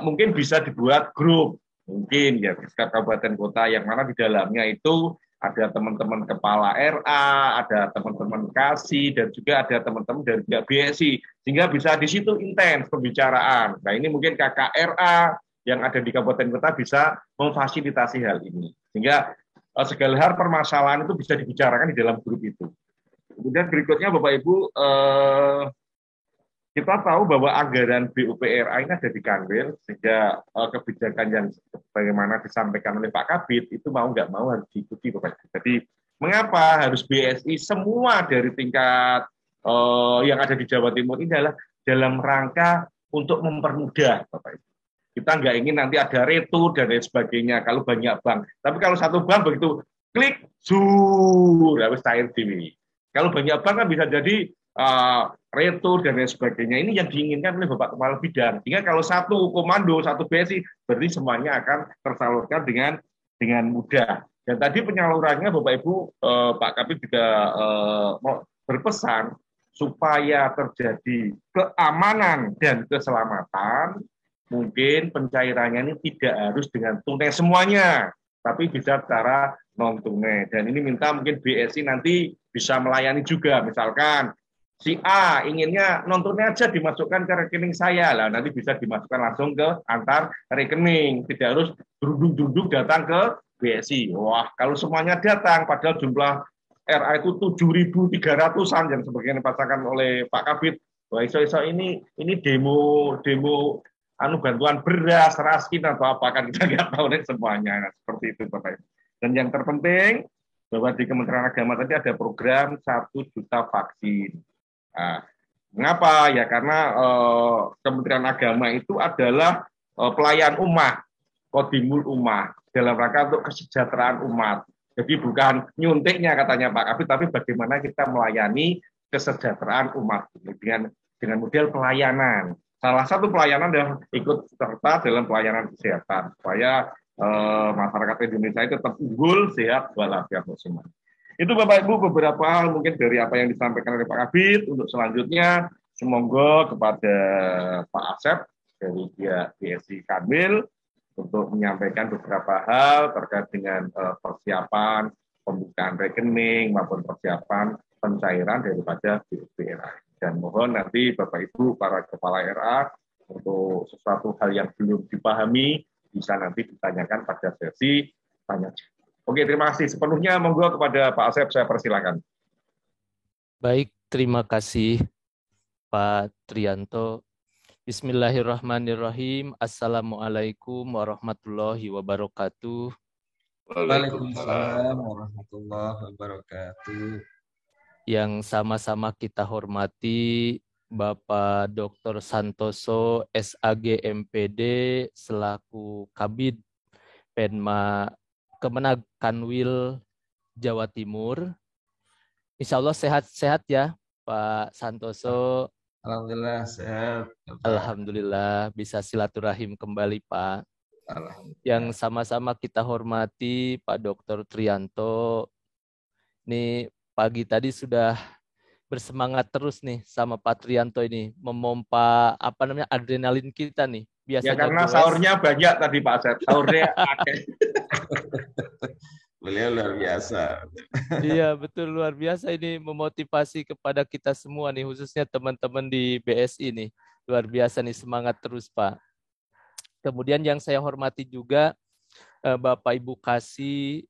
mungkin bisa dibuat grup, mungkin ya kabupaten kota yang mana di dalamnya itu ada teman-teman kepala RA, ada teman-teman KASI, dan juga ada teman-teman dari pihak BSI, sehingga bisa di situ intens pembicaraan. Nah ini mungkin KKRA yang ada di kabupaten kota bisa memfasilitasi hal ini, sehingga segala hal permasalahan itu bisa dibicarakan di dalam grup itu. Kemudian berikutnya Bapak Ibu, kita tahu bahwa anggaran BUPRA ini ada di Kanwil, sehingga kebijakan yang bagaimana disampaikan oleh Pak Kabid itu mau nggak mau harus diikuti Bapak Ibu. Jadi mengapa harus BSI semua dari tingkat yang ada di Jawa Timur ini adalah dalam rangka untuk mempermudah Bapak Ibu. Kita nggak ingin nanti ada retur dan lain sebagainya kalau banyak bank. Tapi kalau satu bank begitu klik, harus cair TV. Kalau banyak bank kan bisa jadi retur dan lain sebagainya. Ini yang diinginkan oleh Bapak Kepala Bidang. Sehingga kalau satu komando, satu BSI, berarti semuanya akan tersalurkan dengan mudah. Dan tadi penyalurannya Bapak Ibu, Pak Kabid juga berpesan supaya terjadi keamanan dan keselamatan. Mungkin pencairannya ini tidak harus dengan tunai semuanya, tapi bisa secara non tunai. Dan ini minta mungkin BSI nanti bisa melayani juga, misalkan Si A inginnya nontonnya aja dimasukkan ke rekening saya lah, nanti bisa dimasukkan langsung ke antar rekening, tidak harus duduk datang ke BSI. Wah, kalau semuanya datang, padahal jumlah RA itu 7.300-an yang sebagaimana dipasangkan oleh Pak Kabid. Wah, iso-iso ini demo bantuan beras, raskin atau apa kan kita nggak tahu deh semuanya. Nah, seperti itu Bapak. Dan yang terpenting bahwa di Kementerian Agama tadi ada program 1 juta vaksin. Nah, mengapa? Ya karena Kementerian Agama itu adalah pelayan umat, kodimul umat, dalam rangka untuk kesejahteraan umat. Jadi bukan nyuntiknya katanya Pak Kabid, tapi bagaimana kita melayani kesejahteraan umat dengan model pelayanan. Salah satu pelayanan yang ikut serta dalam pelayanan kesehatan supaya masyarakat Indonesia itu tetap unggul, sehat, walafiat semua. Itu Bapak Ibu beberapa hal mungkin dari apa yang disampaikan oleh Pak Kabid. Untuk selanjutnya, semoga kepada Pak Asep dari pihak BSI Kanwil untuk menyampaikan beberapa hal terkait dengan persiapan pembukaan rekening maupun persiapan pencairan daripada BOPRA. Dan mohon nanti Bapak Ibu para kepala RA untuk sesuatu hal yang belum dipahami bisa nanti ditanyakan pada sesi tanya jawab. Oke, terima kasih. Sepenuhnya monggo kepada Pak Asep, saya persilakan. Baik, terima kasih Pak Trianto. Bismillahirrahmanirrahim. Assalamualaikum warahmatullahi wabarakatuh. Waalaikumsalam warahmatullahi wabarakatuh. Yang sama-sama kita hormati Bapak Dr. Santoso, SAG MPD, selaku Kabid Penma Kemenag Kanwil Jawa Timur. Insya Allah sehat-sehat ya Pak Santoso. Alhamdulillah sehat. Alhamdulillah bisa silaturahim kembali Pak. Yang sama-sama kita hormati Pak Dr. Trianto. Ini pagi tadi sudah bersemangat terus nih sama Pak Trianto ini memompa adrenalin kita nih. Biasanya ya karena sahurnya banyak tadi Pak Asep. Sahurnya ada. Beliau luar biasa. Iya betul, luar biasa ini memotivasi kepada kita semua nih, khususnya teman-teman di BSI nih. Luar biasa nih, semangat terus Pak. Kemudian yang saya hormati juga Bapak Ibu Kasih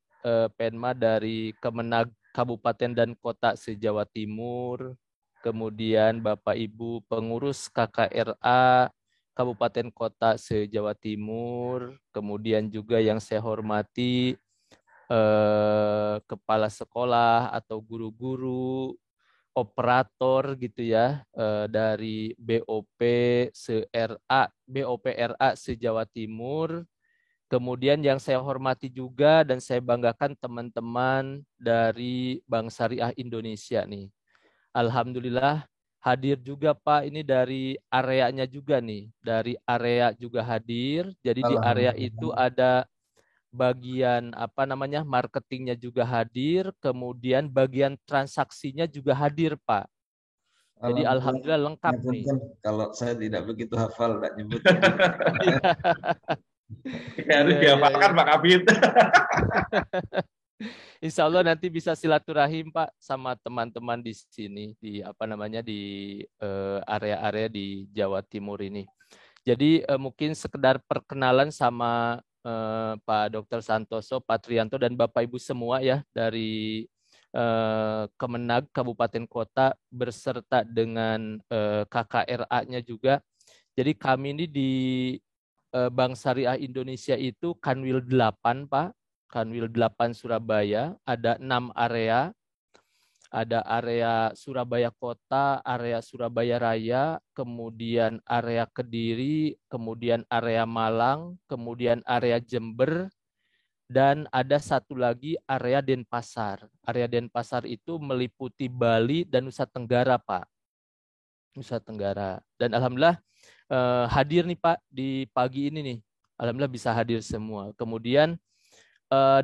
Penma dari Kemenag Kabupaten dan Kota se-Jawa Timur. Kemudian Bapak Ibu pengurus KKRA Kabupaten Kota se-Jawa Timur. Kemudian juga yang saya hormati kepala sekolah atau guru-guru, operator gitu ya, dari BOPRA se-Jawa Timur. Kemudian yang saya hormati juga dan saya banggakan teman-teman dari Bank Syariah Indonesia nih. Alhamdulillah hadir juga Pak, ini dari areanya juga nih, dari area juga hadir. Jadi di area itu ada bagian marketingnya juga hadir, kemudian bagian transaksinya juga hadir Pak. Jadi alhamdulillah lengkap nih. Kalau saya tidak begitu hafal, tidak nyebut. Harus dihafalkan Pak Kabid. Insya Allah nanti bisa silaturahim Pak sama teman-teman di sini di area-area di Jawa Timur ini. Jadi mungkin sekedar perkenalan sama Pak Dr. Santoso, Pak Trianto dan Bapak Ibu semua ya dari Kemenag Kabupaten Kota beserta dengan KKRA-nya juga. Jadi kami ini di Bank Syariah Indonesia itu Kanwil 8 Pak, Kanwil 8 Surabaya, ada 6 area. Ada area Surabaya Kota, area Surabaya Raya, kemudian area Kediri, kemudian area Malang, kemudian area Jember, dan ada satu lagi area Denpasar. Area Denpasar itu meliputi Bali dan Nusa Tenggara, Pak. Nusa Tenggara. Dan alhamdulillah hadir nih Pak di pagi ini nih. Alhamdulillah bisa hadir semua. Kemudian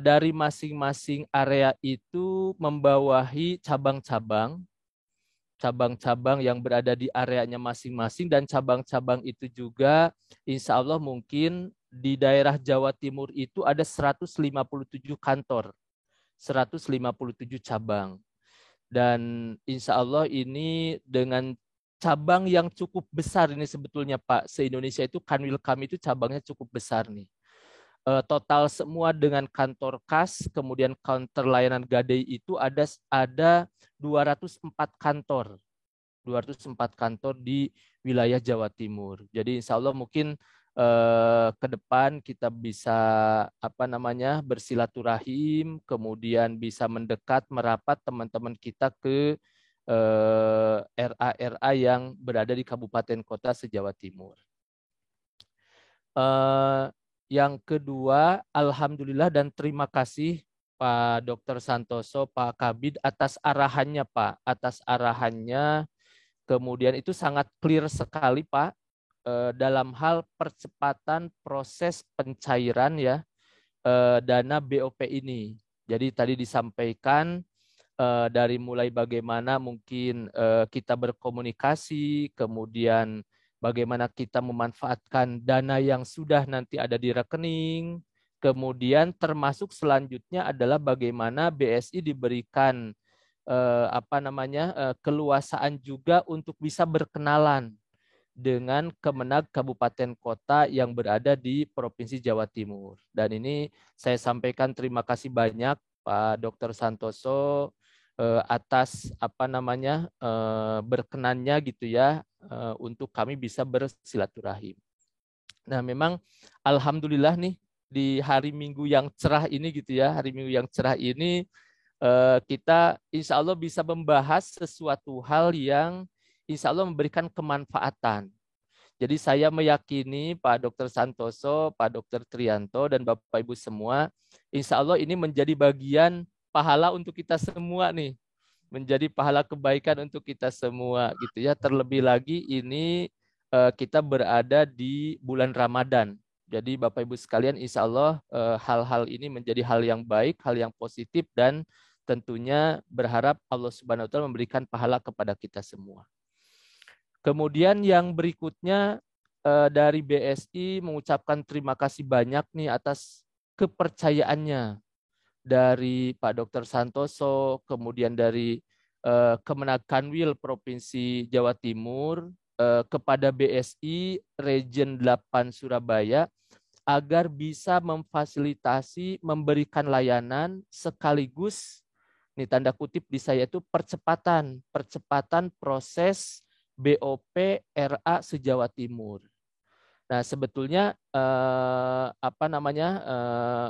dari masing-masing area itu membawahi cabang-cabang yang berada di areanya masing-masing, dan cabang-cabang itu juga insya Allah mungkin di daerah Jawa Timur itu ada 157 kantor, 157 cabang. Dan insya Allah ini dengan cabang yang cukup besar ini sebetulnya Pak, se-Indonesia itu Kanwil kami itu cabangnya cukup besar nih. Total semua dengan kantor kas, kemudian counter layanan gadai itu ada 204 kantor. 204 kantor di wilayah Jawa Timur. Jadi insya Allah mungkin ke depan kita bisa bersilaturahim, kemudian bisa mendekat merapat teman-teman kita ke RA-RA yang berada di kabupaten kota se-Jawa Timur. Yang kedua, alhamdulillah dan terima kasih Pak Dr. Santoso, Pak Kabid atas arahannya Pak, atas arahannya. Kemudian itu sangat clear sekali Pak dalam hal percepatan proses pencairan ya dana BOP ini. Jadi tadi disampaikan dari mulai bagaimana mungkin kita berkomunikasi, kemudian bagaimana kita memanfaatkan dana yang sudah nanti ada di rekening, kemudian termasuk selanjutnya adalah bagaimana BSI diberikan keluasaan juga untuk bisa berkenalan dengan Kemenag Kabupaten Kota yang berada di Provinsi Jawa Timur. Dan ini saya sampaikan terima kasih banyak Pak Dr. Santoso atas berkenannya gitu ya untuk kami bisa bersilaturahim. Nah, memang alhamdulillah nih di hari Minggu yang cerah ini gitu ya, hari Minggu yang cerah ini kita insya Allah bisa membahas sesuatu hal yang insya Allah memberikan kemanfaatan. Jadi saya meyakini Pak Dr. Santoso, Pak Dr. Trianto, dan Bapak Ibu semua, insya Allah ini menjadi bagian pahala untuk kita semua nih. Menjadi pahala kebaikan untuk kita semua gitu ya. Terlebih lagi ini kita berada di bulan Ramadan. Jadi Bapak Ibu sekalian, insya Allah hal-hal ini menjadi hal yang baik, hal yang positif, dan tentunya berharap Allah Subhanahu wa Ta'ala memberikan pahala kepada kita semua. Kemudian yang berikutnya dari BSI mengucapkan terima kasih banyak nih atas kepercayaannya dari Pak Dr. Santoso, kemudian dari Kemenag Kanwil Provinsi Jawa Timur kepada BSI Region 8 Surabaya agar bisa memfasilitasi, memberikan layanan sekaligus, ini tanda kutip di saya itu percepatan proses BOP RA se-Jawa Timur. Nah, sebetulnya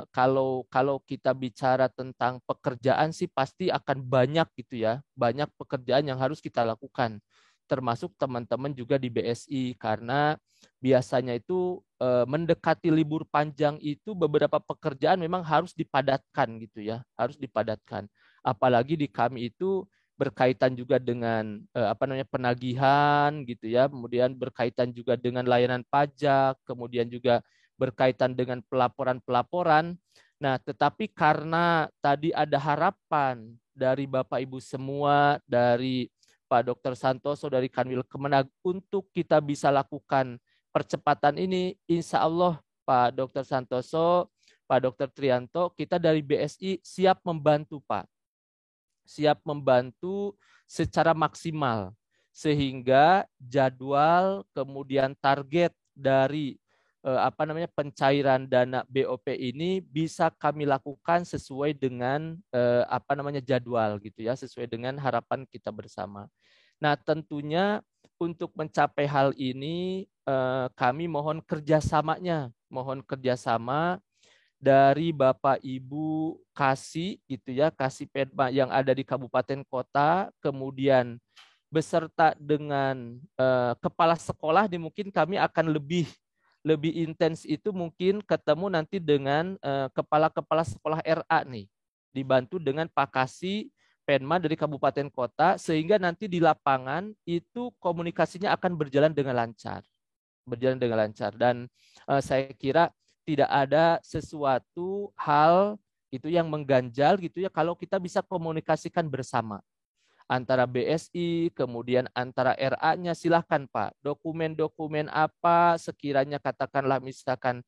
kalau kita bicara tentang pekerjaan sih pasti akan banyak gitu ya, banyak pekerjaan yang harus kita lakukan, termasuk teman-teman juga di BSI karena biasanya itu mendekati libur panjang itu beberapa pekerjaan memang harus dipadatkan gitu ya, harus dipadatkan. Apalagi di kami itu berkaitan juga dengan penagihan gitu ya, kemudian berkaitan juga dengan layanan pajak, kemudian juga berkaitan dengan pelaporan. Nah, tetapi karena tadi ada harapan dari Bapak Ibu semua, dari Pak Dr. Santoso, dari Kanwil Kemenag untuk kita bisa lakukan percepatan ini, insya Allah Pak Dr. Santoso, Pak Dr. Trianto, kita dari BSI siap membantu Pak. Siap membantu secara maksimal sehingga jadwal kemudian target dari pencairan dana BOP ini bisa kami lakukan sesuai dengan jadwal gitu ya, sesuai dengan harapan kita bersama. Nah, tentunya untuk mencapai hal ini kami mohon kerjasamanya, mohon kerjasama dari Bapak Ibu Kasih gitu ya, Kasih Pedma yang ada di kabupaten kota, kemudian beserta dengan kepala sekolah, mungkin kami akan lebih intens itu mungkin ketemu nanti dengan kepala-kepala sekolah RA nih, dibantu dengan Pak Kasih Pedma dari kabupaten kota, sehingga nanti di lapangan itu komunikasinya akan berjalan dengan lancar. Dan saya kira tidak ada sesuatu hal itu yang mengganjal gitu ya kalau kita bisa komunikasikan bersama antara BSI, kemudian antara RA-nya. Silahkan Pak, dokumen-dokumen apa sekiranya katakanlah misalkan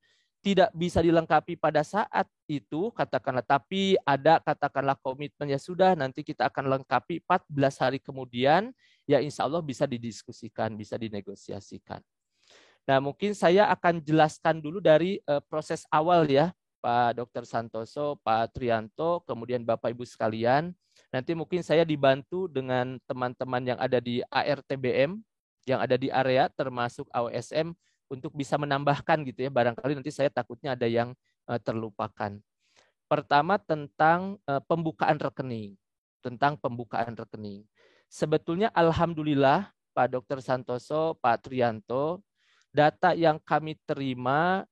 tidak bisa dilengkapi pada saat itu, katakanlah, tapi ada katakanlah komitmen, ya sudah, nanti kita akan lengkapi 14 hari kemudian, ya insya Allah bisa didiskusikan, bisa dinegosiasikan. Nah, mungkin saya akan jelaskan dulu dari proses awal ya, Pak Dr. Santoso, Pak Trianto, kemudian Bapak Ibu sekalian. Nanti mungkin saya dibantu dengan teman-teman yang ada di ARTBM, yang ada di area termasuk AOSM, untuk bisa menambahkan gitu ya, barangkali nanti saya takutnya ada yang terlupakan. Pertama tentang pembukaan rekening. Tentang pembukaan rekening. Sebetulnya alhamdulillah Pak Dr. Santoso, Pak Trianto, data yang kami terima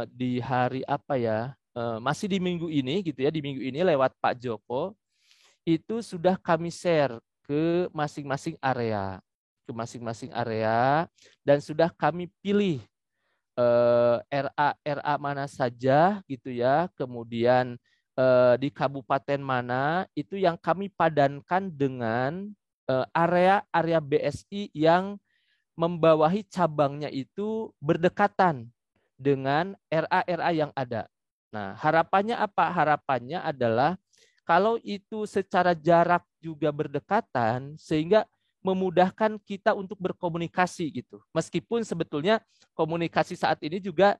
di hari apa ya, masih di minggu ini gitu ya, di minggu ini lewat Pak Joko, itu sudah kami share ke masing-masing area. Dan sudah kami pilih RA mana saja gitu ya, kemudian di kabupaten mana itu yang kami padankan dengan area BSI yang membawahi cabangnya itu berdekatan dengan RA yang ada. Nah, harapannya apa? Harapannya adalah kalau itu secara jarak juga berdekatan, sehingga memudahkan kita untuk berkomunikasi gitu. Meskipun sebetulnya komunikasi saat ini juga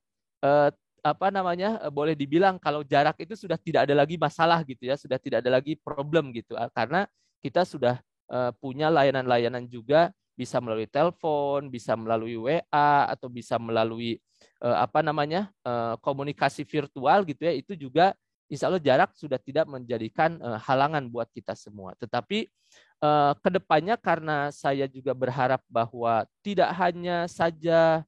boleh dibilang kalau jarak itu sudah tidak ada lagi masalah gitu ya, sudah tidak ada lagi problem gitu, karena kita sudah punya layanan-layanan juga, bisa melalui telepon, bisa melalui WA, atau bisa melalui komunikasi virtual gitu ya. Itu juga insya Allah jarak sudah tidak menjadikan halangan buat kita semua. Tetapi kedepannya, karena saya juga berharap bahwa tidak hanya saja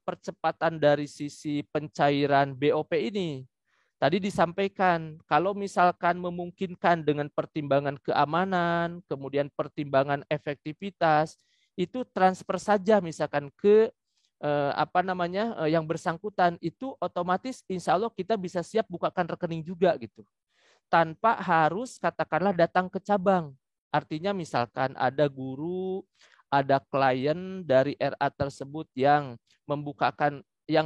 percepatan dari sisi pencairan BOP ini. Tadi disampaikan, kalau misalkan memungkinkan dengan pertimbangan keamanan, kemudian pertimbangan efektivitas, itu transfer saja misalkan ke yang bersangkutan, itu otomatis insya Allah kita bisa siap bukakan rekening juga gitu. Tanpa harus katakanlah datang ke cabang. Artinya misalkan ada guru, ada klien dari RA tersebut yang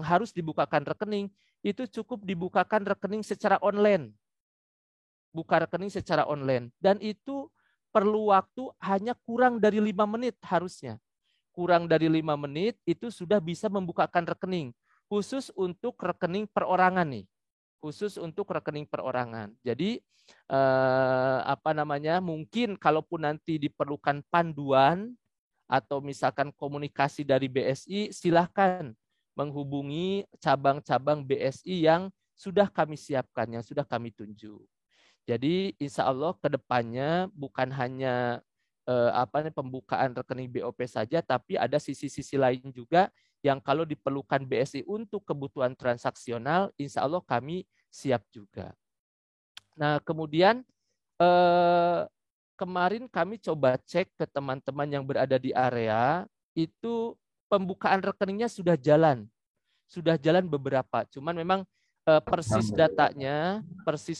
harus dibukakan rekening, itu cukup dibukakan rekening secara online. Buka rekening secara online. Dan itu perlu waktu hanya kurang dari 5 menit harusnya. Kurang dari 5 menit itu sudah bisa membukakan rekening. Khusus untuk rekening perorangan nih. Khusus untuk rekening perorangan. Jadi mungkin kalaupun nanti diperlukan panduan atau misalkan komunikasi dari BSI, silahkan menghubungi cabang-cabang BSI yang sudah kami siapkan, yang sudah kami tunjuk. Jadi insya Allah kedepannya bukan hanya pembukaan rekening BOP saja, tapi ada sisi-sisi lain juga yang kalau diperlukan BSI untuk kebutuhan transaksional, insya Allah kami siap juga. Nah, kemudian kemarin kami coba cek ke teman-teman yang berada di area, itu pembukaan rekeningnya sudah jalan beberapa. Cuman memang persis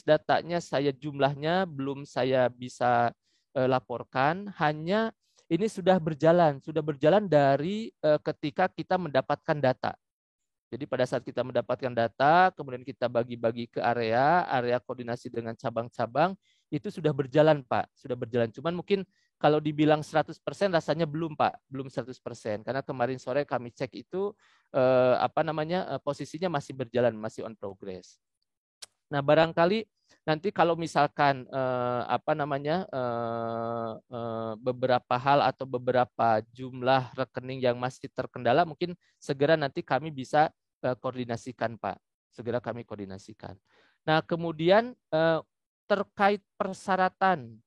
datanya saya jumlahnya belum saya bisa laporkan. Hanya ini sudah berjalan dari ketika kita mendapatkan data. Jadi pada saat kita mendapatkan data, kemudian kita bagi-bagi ke area koordinasi dengan cabang-cabang, itu sudah berjalan, Pak. Sudah berjalan. Cuman mungkin kalau dibilang 100% rasanya belum, Pak. Belum 100%. Karena kemarin sore kami cek itu, posisinya masih berjalan, masih on progress. Nah, barangkali nanti kalau misalkan beberapa hal atau beberapa jumlah rekening yang masih terkendala, mungkin segera nanti kami bisa koordinasikan, Pak. Segera kami koordinasikan. Nah, kemudian terkait persyaratan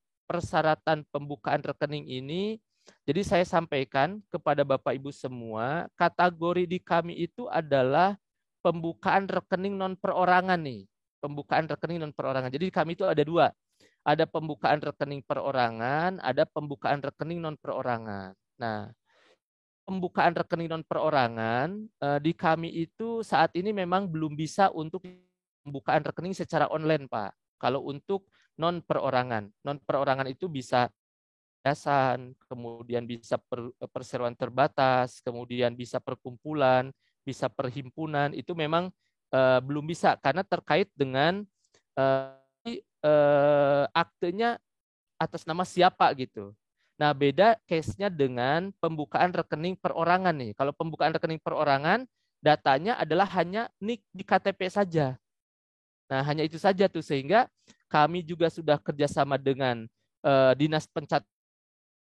pembukaan rekening ini, jadi saya sampaikan kepada Bapak Ibu semua, kategori di kami itu adalah pembukaan rekening non perorangan nih. Pembukaan rekening non perorangan. Jadi kami itu ada dua. Ada pembukaan rekening perorangan, ada pembukaan rekening non perorangan. Nah, pembukaan rekening non perorangan di kami itu saat ini memang belum bisa untuk pembukaan rekening secara online, Pak. Kalau untuk non perorangan itu bisa yayasan, kemudian bisa perseroan terbatas, kemudian bisa perkumpulan, bisa perhimpunan, itu memang belum bisa karena terkait dengan aktenya atas nama siapa gitu. Nah, beda case-nya dengan pembukaan rekening perorangan nih. Kalau pembukaan rekening perorangan, datanya adalah hanya NIK di KTP saja. Nah, hanya itu saja tuh, sehingga kami juga sudah kerjasama dengan Dinas Pencatatan.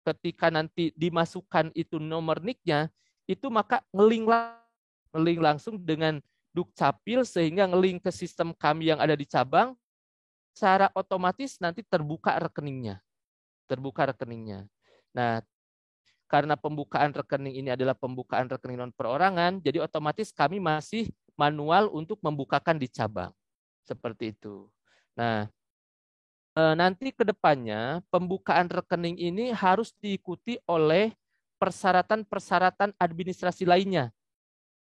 Ketika nanti dimasukkan itu nomor NIK-nya, itu maka ngeling langsung dengan Dukcapil, sehingga ngeling ke sistem kami yang ada di cabang, secara otomatis nanti terbuka rekeningnya. Nah, karena pembukaan rekening ini adalah pembukaan rekening non perorangan, jadi otomatis kami masih manual untuk membukakan di cabang. Seperti itu. Nah, nanti ke depannya pembukaan rekening ini harus diikuti oleh persyaratan-persyaratan administrasi lainnya.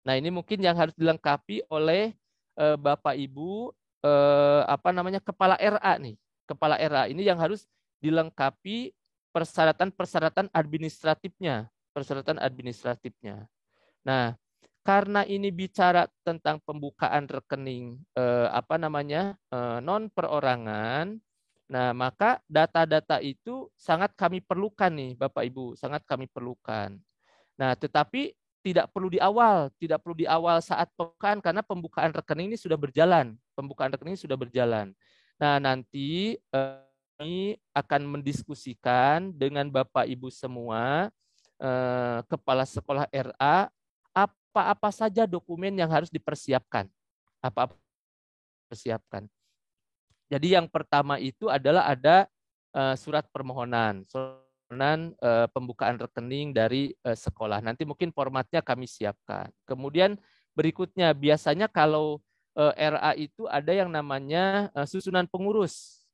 Nah, ini mungkin yang harus dilengkapi oleh Bapak Ibu kepala RA nih. Kepala RA ini yang harus dilengkapi persyaratan-persyaratan administratifnya. Nah, karena ini bicara tentang pembukaan rekening non perorangan, nah maka data-data itu sangat kami perlukan nih Bapak Ibu, sangat kami perlukan. Nah, tetapi tidak perlu di awal saat pembukaan, karena pembukaan rekening ini sudah berjalan. Nah, nanti kami akan mendiskusikan dengan Bapak Ibu semua, kepala sekolah RA, apa saja dokumen yang harus dipersiapkan. Jadi yang pertama itu adalah ada surat permohonan pembukaan rekening dari sekolah. Nanti mungkin formatnya kami siapkan. Kemudian berikutnya, biasanya kalau RA itu ada yang namanya susunan pengurus.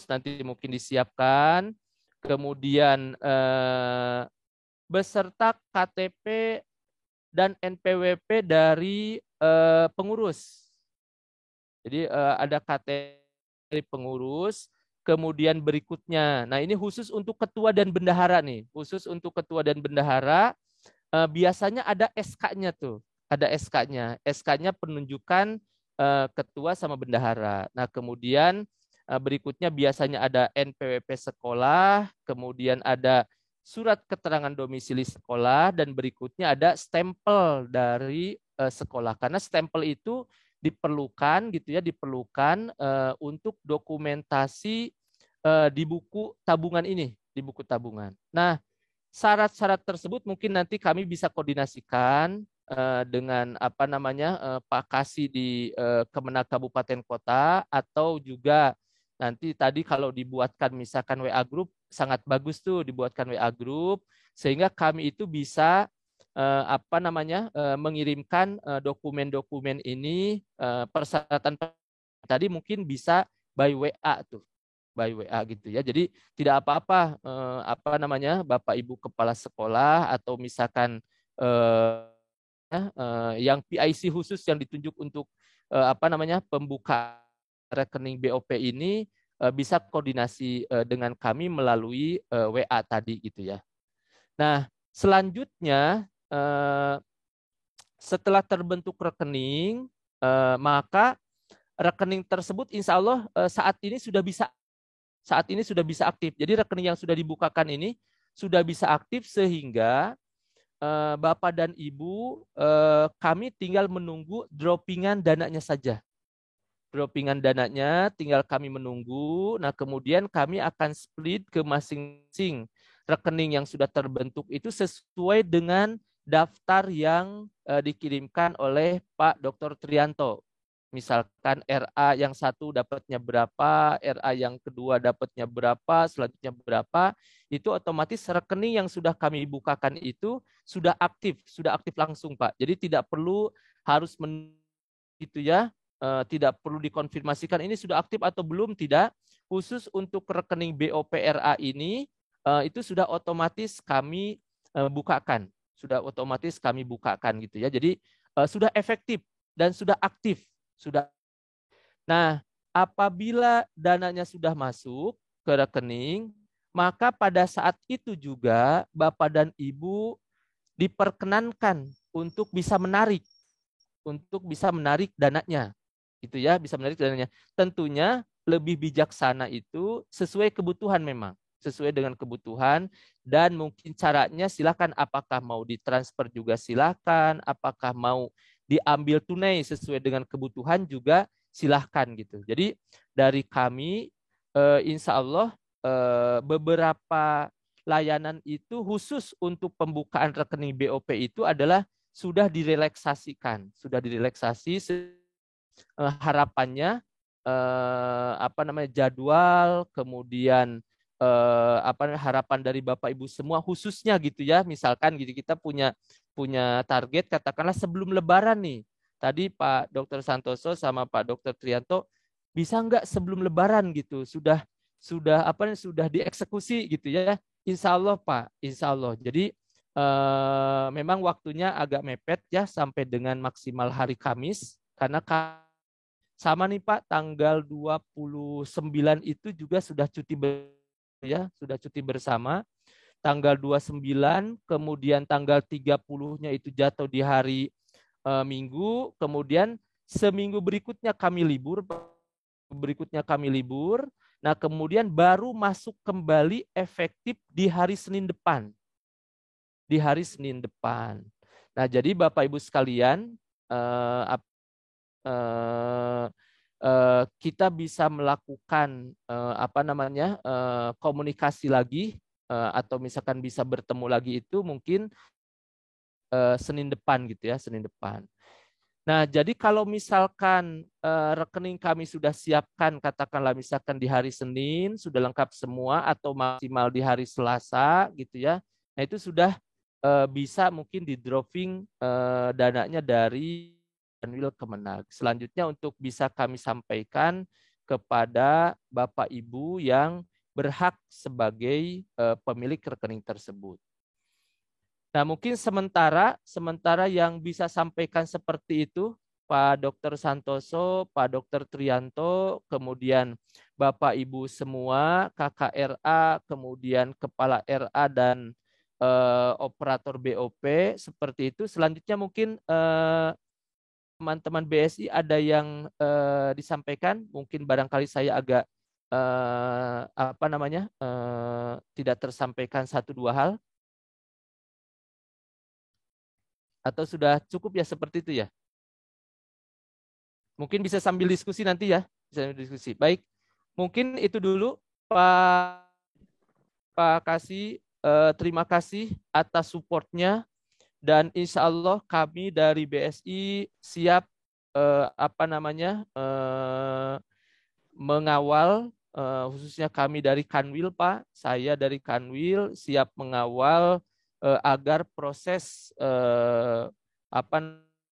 Nanti mungkin disiapkan. Kemudian beserta KTP dan NPWP dari pengurus. Jadi ada KTP dari pengurus. Kemudian berikutnya, nah ini khusus untuk ketua dan bendahara nih. Biasanya ada SK-nya tuh. Ada SK-nya. SK-nya penunjukan ketua sama bendahara. Nah, kemudian berikutnya biasanya ada NPWP sekolah, kemudian ada surat keterangan domisili sekolah, dan berikutnya ada stempel dari sekolah. Karena stempel itu diperlukan untuk dokumentasi di buku tabungan ini, Nah, syarat-syarat tersebut mungkin nanti kami bisa koordinasikan dengan Pak Kasih di Kemenak Kabupaten Kota, atau juga nanti tadi kalau dibuatkan misalkan WA group, sangat bagus tuh dibuatkan WA group, sehingga kami itu bisa mengirimkan dokumen-dokumen ini, persyaratan tadi mungkin bisa by WA gitu ya. Jadi tidak apa-apa Bapak Ibu kepala sekolah atau misalkan yang PIC khusus yang ditunjuk untuk pembuka rekening BOP ini bisa koordinasi dengan kami melalui WA tadi gitu ya. Nah, selanjutnya setelah terbentuk rekening, maka rekening tersebut insya Allah saat ini sudah bisa aktif. Jadi rekening yang sudah dibukakan ini sudah bisa aktif, sehingga Bapak dan Ibu kami tinggal menunggu droppingan dananya saja. Tinggal kami menunggu. Nah, kemudian kami akan split ke masing-masing rekening yang sudah terbentuk itu sesuai dengan daftar yang dikirimkan oleh Pak Dr. Trianto. Misalkan RA yang satu dapatnya berapa, RA yang kedua dapatnya berapa, selanjutnya berapa, itu otomatis rekening yang sudah kami bukakan itu sudah aktif langsung Pak. Jadi tidak perlu harus tidak perlu dikonfirmasikan ini sudah aktif atau belum, tidak. Khusus untuk rekening BOP RA ini itu sudah otomatis kami bukakan. Gitu ya. Jadi sudah efektif dan sudah aktif. Nah, apabila dananya sudah masuk ke rekening, maka pada saat itu juga Bapak dan Ibu diperkenankan untuk bisa menarik dananya. Itu ya, bisa menarik dananya. Tentunya lebih bijaksana itu sesuai kebutuhan memang. Sesuai dengan kebutuhan dan mungkin caranya silakan, apakah mau ditransfer juga silakan, apakah mau diambil tunai sesuai dengan kebutuhan juga silahkan gitu. Jadi dari kami insya Allah beberapa layanan itu khusus untuk pembukaan rekening BOP itu adalah sudah direlaksasikan, harapannya jadwal, kemudian harapan dari Bapak Ibu semua khususnya gitu ya, misalkan gitu kita punya target katakanlah sebelum Lebaran nih. Tadi Pak Dr. Santoso sama Pak Dr. Trianto bisa nggak sebelum Lebaran gitu sudah dieksekusi gitu ya. Insya Allah Pak, insya Allah. Jadi memang waktunya agak mepet ya sampai dengan maksimal hari Kamis karena sama nih Pak, tanggal 29 itu juga sudah cuti sudah cuti bersama. Tanggal 29, kemudian tanggal 30-nya itu jatuh di hari Minggu, kemudian seminggu berikutnya kami libur. Nah, kemudian baru masuk kembali efektif di hari Senin depan. Nah, jadi Bapak Ibu sekalian, kita bisa melakukan komunikasi lagi atau misalkan bisa bertemu lagi itu mungkin Senin depan gitu ya, Senin depan. Nah, jadi kalau misalkan rekening kami sudah siapkan, katakanlah misalkan di hari Senin sudah lengkap semua atau maksimal di hari Selasa gitu ya. Nah, itu sudah bisa mungkin di dropping dananya dari Kanwil Kemenag. Selanjutnya untuk bisa kami sampaikan kepada Bapak Ibu yang berhak sebagai pemilik rekening tersebut. Nah, mungkin sementara yang bisa sampaikan seperti itu Pak Dr. Santoso, Pak Dr. Trianto, kemudian Bapak Ibu semua, Kakak RA, kemudian Kepala RA dan operator BOP seperti itu. Selanjutnya mungkin teman-teman BSI ada yang disampaikan, mungkin barangkali saya agak tidak tersampaikan 1-2 hal. Atau sudah cukup ya seperti itu ya? Mungkin bisa sambil diskusi nanti ya, bisa sambil diskusi. Baik, mungkin itu dulu Pak Kasih, terima kasih atas supportnya dan insya Allah kami dari BSI siap mengawal, khususnya kami dari Kanwil Pak, saya dari Kanwil siap mengawal agar proses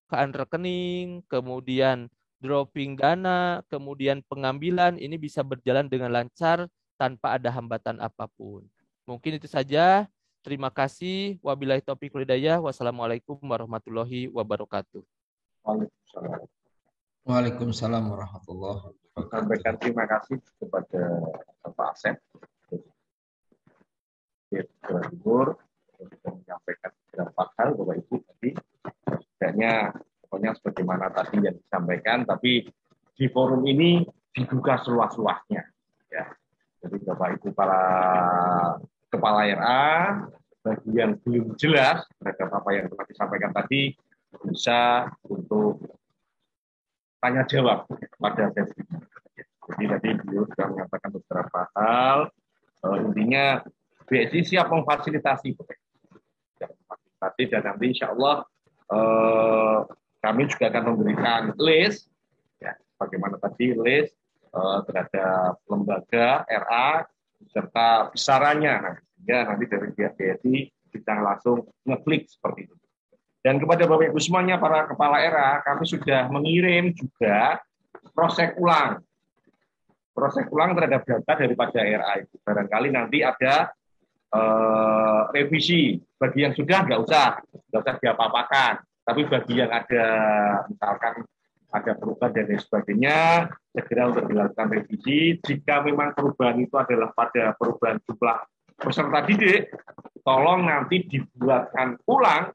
rekening, kemudian dropping dana, kemudian pengambilan ini bisa berjalan dengan lancar tanpa ada hambatan apapun. Mungkin itu saja. Terima kasih. Wabillahi taufiq wal hidayah. Wassalamualaikum warahmatullahi wabarakatuh. Waalaikumsalam warahmatullahi wabarakatuh. Sampaikan terima kasih kepada Bapak Asep. Timur menyampaikan beberapa hal Bapak Ibu tadi, setidaknya pokoknya sebagaimana tadi yang disampaikan, tapi di forum ini dibuka seluas-luasnya. Ya. Jadi Bapak Ibu para Kepala RA, bagi yang belum jelas terhadap apa yang telah disampaikan tadi, bisa untuk tanya jawab pada sesi. Jadi tadi beliau sudah mengatakan beberapa hal, intinya BSI siap memfasilitasi. Dan nanti insya Allah kami juga akan memberikan list, ya, bagaimana tadi list terhadap lembaga RA serta besarannya. Nah, sehingga nanti dari pihak BSI kita langsung ngeklik seperti itu. Dan kepada Bapak Ibu semuanya para kepala RA, kami sudah mengirim juga proses ulang terhadap data daripada RA itu. Barangkali nanti ada revisi. Bagi yang sudah nggak usah diapa-apakan. Tapi bagi yang ada misalkan ada perubahan dan lain sebagainya, segera untuk dilakukan revisi. Jika memang perubahan itu adalah pada perubahan jumlah peserta didik, tolong nanti dibuatkan ulang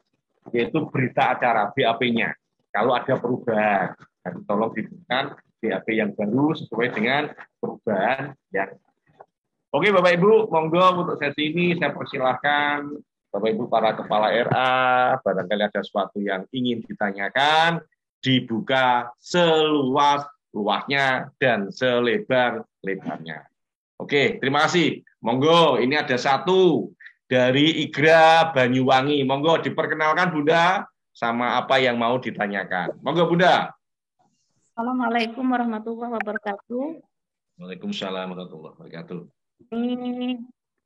yaitu berita acara BAP-nya. Kalau ada perubahan, tolong dibuatkan BAP yang baru sesuai dengan perubahan yang. Oke, Bapak Ibu, monggo untuk sesi ini saya persilahkan Bapak Ibu para kepala RA, barangkali ada sesuatu yang ingin ditanyakan, dibuka seluas-luasnya dan selebar-lebarnya. Oke, terima kasih. Monggo, ini ada satu dari IGRA Banyuwangi. Monggo diperkenalkan Bunda sama apa yang mau ditanyakan. Monggo Bunda. Assalamualaikum warahmatullahi wabarakatuh. Waalaikumsalam warahmatullahi wabarakatuh. Ini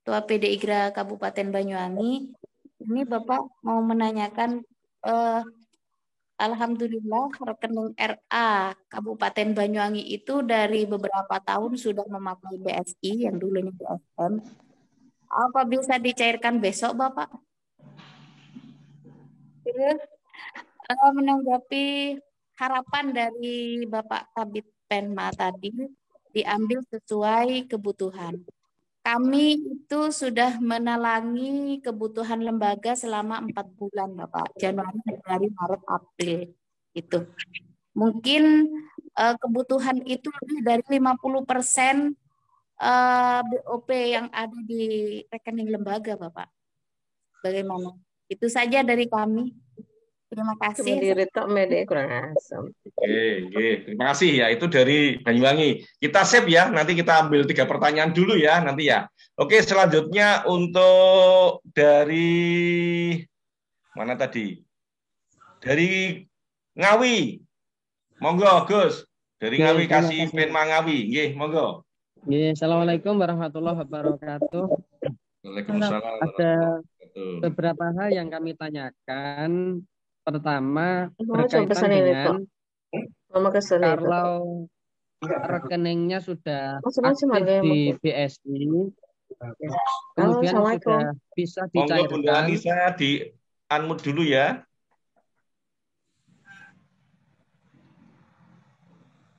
Ketua PD IGRA Kabupaten Banyuwangi. Ini Bapak mau menanyakan, alhamdulillah rekening RA Kabupaten Banyuwangi itu dari beberapa tahun sudah memakai BSI yang dulunya BSM. Apa bisa dicairkan besok, Bapak? Terus menanggapi harapan dari Bapak Kabid Penma tadi diambil sesuai kebutuhan. Kami itu sudah menalangi kebutuhan lembaga selama 4 bulan, Bapak. Januari, Februari, Maret, April. Itu. Mungkin kebutuhan itu lebih dari 50% BOP yang ada di rekening lembaga, Bapak. Bagaimana? Itu saja dari kami. Terima kasih. Oke, terima kasih ya. Itu dari Banyuwangi. Kita save ya. Nanti kita ambil 3 pertanyaan dulu ya. Nanti ya. Oke, selanjutnya untuk dari mana tadi? Dari Ngawi. Monggo, Gus. Dari Ngawi kasih Penma Ngawi. Nggih, monggo. Nggih, Assalamualaikum warahmatullahi wabarakatuh. Waalaikumsalam. Ada beberapa hal yang kami tanyakan. Pertama, berkaitan dengan kalau rekeningnya sudah aktif di BSI, kemudian sudah bisa Monggo Bunda dicairkan. Anissa di unmute dulu ya.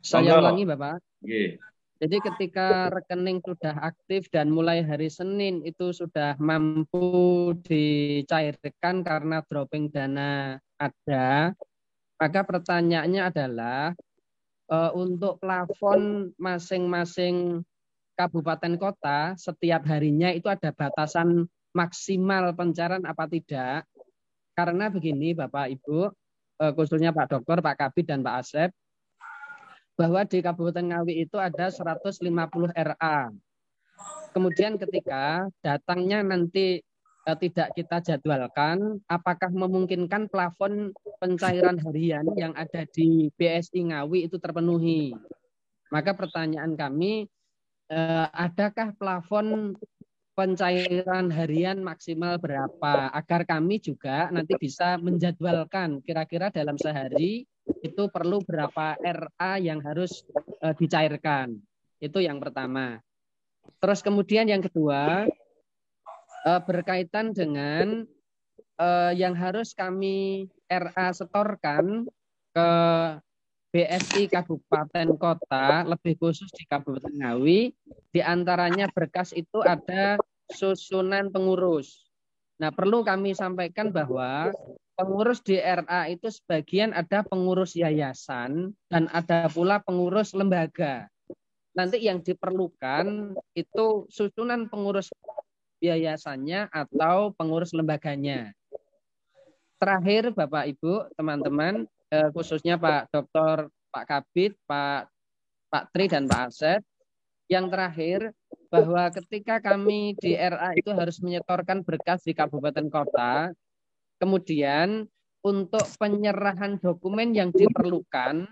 Saya Monggo. ulangi, Bapak. Nggih. Jadi ketika rekening sudah aktif dan mulai hari Senin itu sudah mampu dicairkan karena dropping dana ada, maka pertanyaannya adalah untuk plafon masing-masing kabupaten kota setiap harinya itu ada batasan maksimal pencairan apa tidak? Karena begini Bapak Ibu, khususnya Pak Dokter, Pak Kabid dan Pak Asep, bahwa di Kabupaten Ngawi itu ada 150 RA. Kemudian ketika datangnya nanti tidak kita jadwalkan, apakah memungkinkan plafon pencairan harian yang ada di BSI Ngawi itu terpenuhi? Maka pertanyaan kami, adakah plafon pencairan harian maksimal berapa? Agar kami juga nanti bisa menjadwalkan kira-kira dalam sehari itu perlu berapa RA yang harus dicairkan. Itu yang pertama. Terus kemudian yang kedua, berkaitan dengan yang harus kami RA setorkan ke BSI Kabupaten Kota, lebih khusus di Kabupaten Ngawi, diantaranya berkas itu ada susunan pengurus. Nah, perlu kami sampaikan bahwa pengurus di RA itu sebagian ada pengurus yayasan dan ada pula pengurus lembaga. Nanti yang diperlukan itu susunan pengurus yayasannya atau pengurus lembaganya. Terakhir Bapak Ibu, teman-teman, khususnya Pak Dokter, Pak Kabid, Pak Tri dan Pak Asep, yang terakhir bahwa ketika kami di RA itu harus menyetorkan berkas di kabupaten kota, kemudian untuk penyerahan dokumen yang diperlukan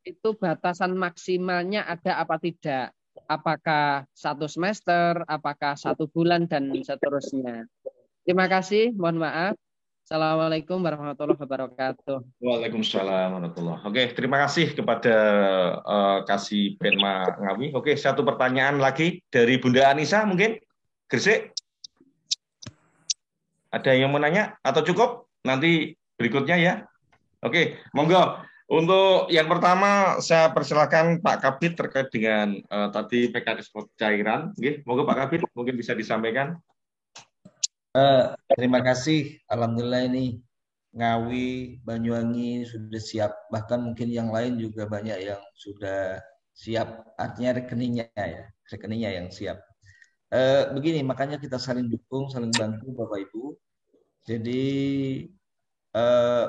itu batasan maksimalnya ada apa tidak? Apakah 1 semester, apakah 1 bulan dan seterusnya. Terima kasih, mohon maaf. Assalamualaikum warahmatullahi wabarakatuh. Waalaikumsalam warahmatullahi wabarakatuh. Oke, terima kasih kepada Kasih Penma Ngawi. Oke, 1 pertanyaan lagi dari Bunda Anissa mungkin. Gresik. Ada yang mau nanya atau cukup? Nanti berikutnya ya. Oke, monggo. Untuk yang pertama saya persilakan Pak Kabid terkait dengan tadi mekanisme cairan. Oke, monggo Pak Kabid mungkin bisa disampaikan. Terima kasih. Alhamdulillah ini Ngawi, Banyuwangi sudah siap, bahkan mungkin yang lain juga banyak yang sudah siap, artinya rekeningnya yang siap. Begini, makanya kita saling dukung, saling bantu Bapak Ibu. Jadi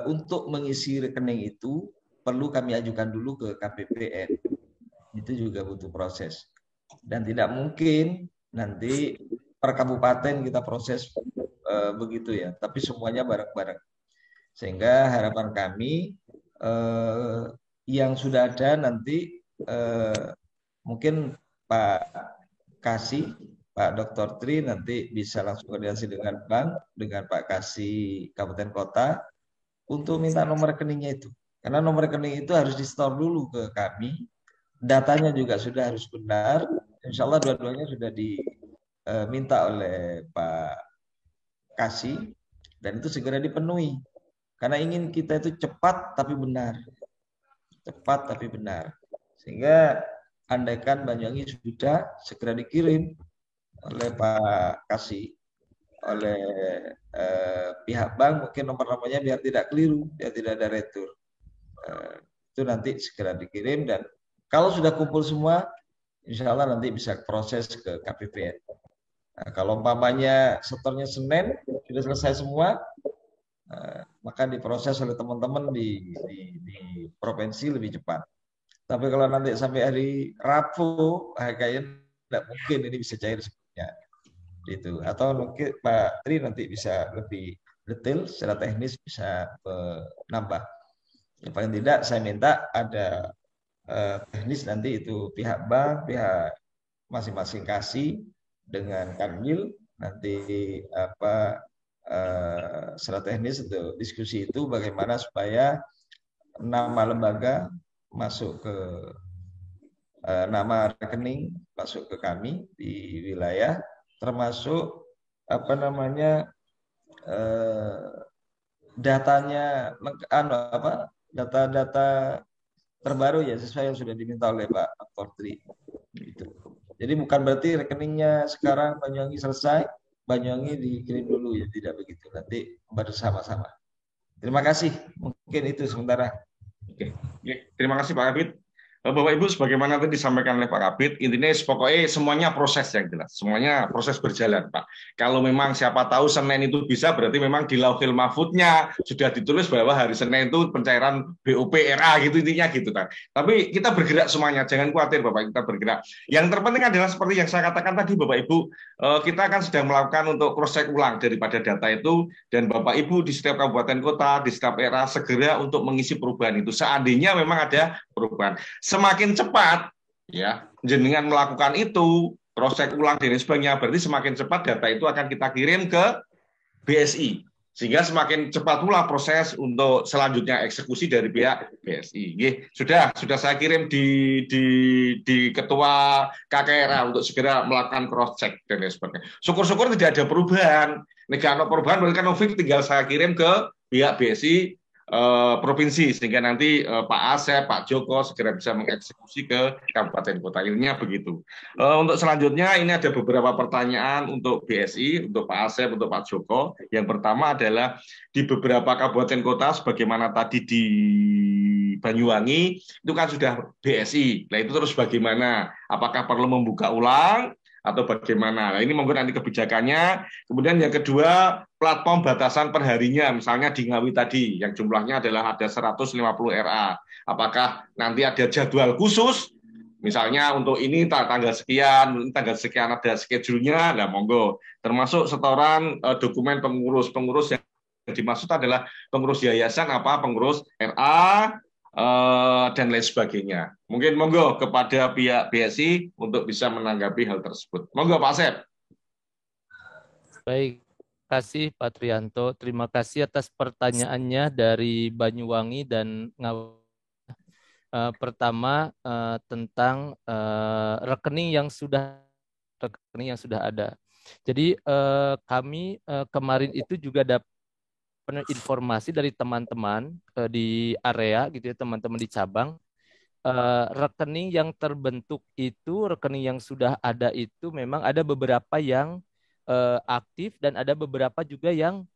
untuk mengisi rekening itu perlu kami ajukan dulu ke KPPN. Itu juga butuh proses. Dan tidak mungkin nanti per kabupaten kita proses begitu ya, tapi semuanya bareng-bareng. Sehingga harapan kami yang sudah ada nanti mungkin Pak Kasih, Pak Dr. Tri nanti bisa langsung koordinasi dengan Bank, dengan Pak Kasih Kabupaten Kota untuk minta nomor rekeningnya itu. Karena nomor rekening itu harus di-store dulu ke kami, datanya juga sudah harus benar. Insya Allah dua-duanya sudah diminta oleh Pak Kasih dan itu segera dipenuhi. Karena ingin kita itu cepat tapi benar. Cepat tapi benar. Sehingga andaikan Banyuwangi sudah segera dikirim oleh Pak Kasih, oleh pihak bank, mungkin nomor-nomornya biar tidak keliru, biar tidak ada retur. Itu nanti segera dikirim dan kalau sudah kumpul semua, insya Allah nanti bisa proses ke KPPN. Nah, kalau umpamanya setornya Senin, sudah selesai semua, maka diproses oleh teman-teman di provinsi lebih cepat. Tapi kalau nanti sampai hari Rabu, kayaknya tidak mungkin ini bisa cair sebelumnya. Gitu. Atau mungkin Pak Tri nanti bisa lebih detail, secara teknis bisa menambah. Yang paling tidak saya minta ada teknis nanti itu pihak bank, pihak masing-masing Kasih dengan Kanwil nanti secara teknis untuk diskusi itu bagaimana supaya nama lembaga masuk ke nama rekening masuk ke kami di wilayah, termasuk datanya data-data terbaru ya sesuai yang sudah diminta oleh Pak Dr. Tri. Gitu. Jadi bukan berarti rekeningnya sekarang Banyuwangi selesai, Banyuwangi dikirim dulu ya, tidak begitu. Nanti bersama-sama. Terima kasih. Mungkin itu sementara. Oke. Terima kasih Pak Kabid. Bapak Ibu, sebagaimana tadi disampaikan oleh Pak Kabid, intinya pokoknya semuanya proses yang jelas, semuanya proses berjalan, Pak. Kalau memang siapa tahu Senin itu bisa, berarti memang di Lauhil Mahfudnya sudah ditulis bahwa hari Senin itu pencairan BOPRA gitu intinya gitu, Pak. Tapi kita bergerak semuanya, jangan khawatir Bapak, kita bergerak. Yang terpenting adalah seperti yang saya katakan tadi Bapak Ibu, kita akan sedang melakukan untuk cross check ulang daripada data itu, dan Bapak Ibu di setiap kabupaten kota, di setiap era segera untuk mengisi perubahan itu. Seandainya memang ada perubahan. Semakin cepat ya jenengan melakukan itu, proses ulang dan sebagainya, berarti semakin cepat data itu akan kita kirim ke BSI. Sehingga semakin cepat pula proses untuk selanjutnya eksekusi dari pihak BSI. Sudah saya kirim di ketua KKRA untuk segera melakukan cross check dan sebagainya. Syukur-syukur tidak ada perubahan. Negara perubahan berarti kan Novik tinggal saya kirim ke pihak BSI provinsi sehingga nanti Pak Asep, Pak Joko segera bisa mengeksekusi ke kabupaten kota. Ininya begitu. Untuk selanjutnya ini ada beberapa pertanyaan untuk BSI, untuk Pak Asep, untuk Pak Joko. Yang pertama adalah di beberapa kabupaten kota sebagaimana tadi di Banyuwangi itu kan sudah BSI. Nah itu terus bagaimana? Apakah perlu membuka ulang atau bagaimana? Nah, ini monggo nanti kebijakannya. Kemudian yang kedua, platform batasan perharinya, misalnya di Ngawi tadi, yang jumlahnya adalah ada 150 RA. Apakah nanti ada jadwal khusus, misalnya untuk ini tanggal sekian ada schedule-nya, nah monggo. Termasuk setoran dokumen pengurus yang dimaksud adalah pengurus yayasan, pengurus RA, dan lain sebagainya. Mungkin monggo kepada pihak BSI untuk bisa menanggapi hal tersebut. Monggo Pak Asep. Baik, terima kasih Pak Trianto. Terima kasih atas pertanyaannya dari Banyuwangi dan Ngawi. Pertama tentang rekening yang sudah ada. Jadi kami kemarin itu juga dapat informasi dari teman-teman di area gitu ya, teman-teman di cabang, rekening yang terbentuk itu, rekening yang sudah ada itu memang ada beberapa yang aktif dan ada beberapa juga yang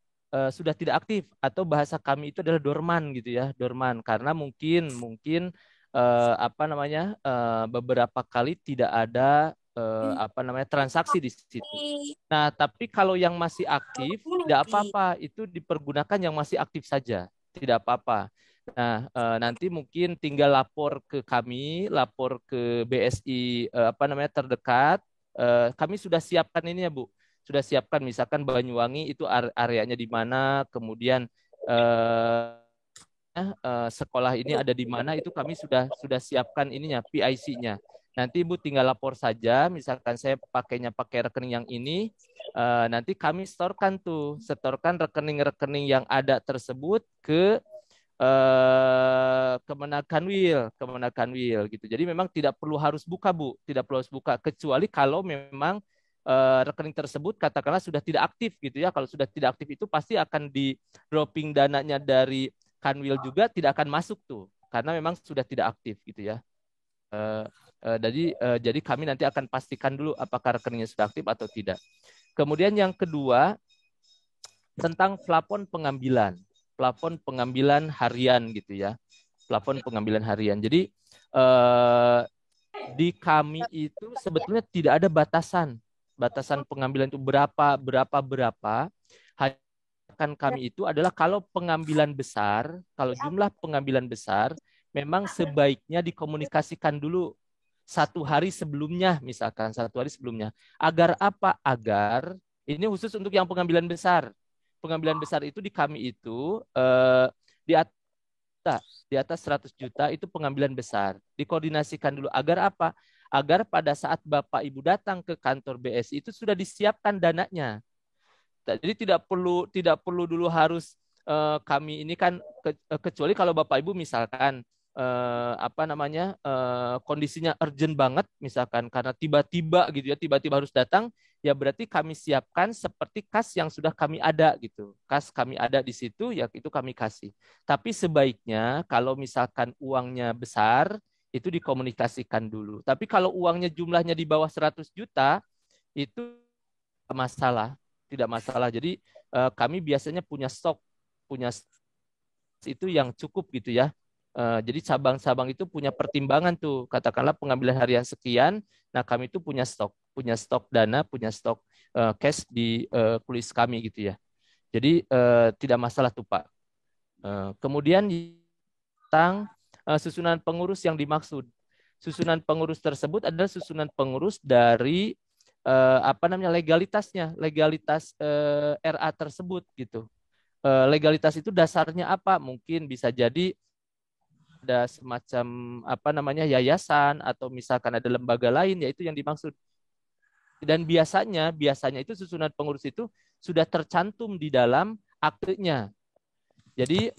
sudah tidak aktif, atau bahasa kami itu adalah dorman gitu ya, dorman, karena mungkin beberapa kali tidak ada transaksi di situ. Nah, tapi kalau yang masih aktif tidak apa-apa, itu dipergunakan yang masih aktif saja, tidak apa-apa. Nah, nanti mungkin tinggal lapor ke kami, lapor ke BSI terdekat. Kami sudah siapkan ini ya Bu, sudah siapkan misalkan Banyuwangi itu areanya di mana, kemudian sekolah ini ada di mana, itu kami sudah siapkan ininya, PIC-nya. Nanti Ibu tinggal lapor saja, misalkan saya pakai rekening yang ini, nanti kami setorkan rekening-rekening yang ada tersebut ke Kemenag-Kanwil gitu. Jadi memang tidak perlu harus buka Bu, tidak perlu harus buka, kecuali kalau memang rekening tersebut katakanlah sudah tidak aktif gitu ya. Kalau sudah tidak aktif itu pasti akan di dropping dananya dari Kanwil juga, tidak akan masuk tuh, karena memang sudah tidak aktif gitu ya. Jadi kami nanti akan pastikan dulu apakah rekeningnya sudah aktif atau tidak. Kemudian yang kedua tentang plafon pengambilan harian gitu ya, plafon pengambilan harian. Jadi di kami itu sebetulnya tidak ada batasan pengambilan itu berapa. Hanya kami itu adalah kalau jumlah pengambilan besar, memang sebaiknya dikomunikasikan dulu 1 hari sebelumnya, misalkan 1 hari sebelumnya. Agar apa? Agar ini khusus untuk yang pengambilan besar. Pengambilan besar itu di kami itu di atas 100 juta itu pengambilan besar. Dikoordinasikan dulu. Agar apa? Agar pada saat Bapak Ibu datang ke kantor BSI itu sudah disiapkan dananya. Jadi tidak perlu dulu harus kami ini kan, kecuali kalau Bapak Ibu misalkan kondisinya urgent banget, misalkan karena tiba-tiba gitu ya, tiba-tiba harus datang, ya berarti kami siapkan seperti kas yang sudah kami ada gitu. Kas kami ada di situ, ya itu kami kasih. Tapi sebaiknya kalau misalkan uangnya besar, itu dikomunikasikan dulu. Tapi kalau uangnya jumlahnya di bawah 100 juta, itu tidak masalah. Jadi kami biasanya punya stok itu yang cukup gitu ya. Jadi cabang-cabang itu punya pertimbangan tuh, katakanlah pengambilan harian sekian, nah kami itu punya stok dana, punya stok cash di kulis kami gitu ya. Jadi tidak masalah tuh Pak. Kemudian tentang susunan pengurus yang dimaksud. Susunan pengurus tersebut adalah susunan pengurus dari legalitas RA tersebut gitu. Legalitas itu dasarnya apa? Mungkin bisa jadi ada semacam yayasan, atau misalkan ada lembaga lain, yaitu yang dimaksud. Dan biasanya itu susunan pengurus itu sudah tercantum di dalam aktenya. Jadi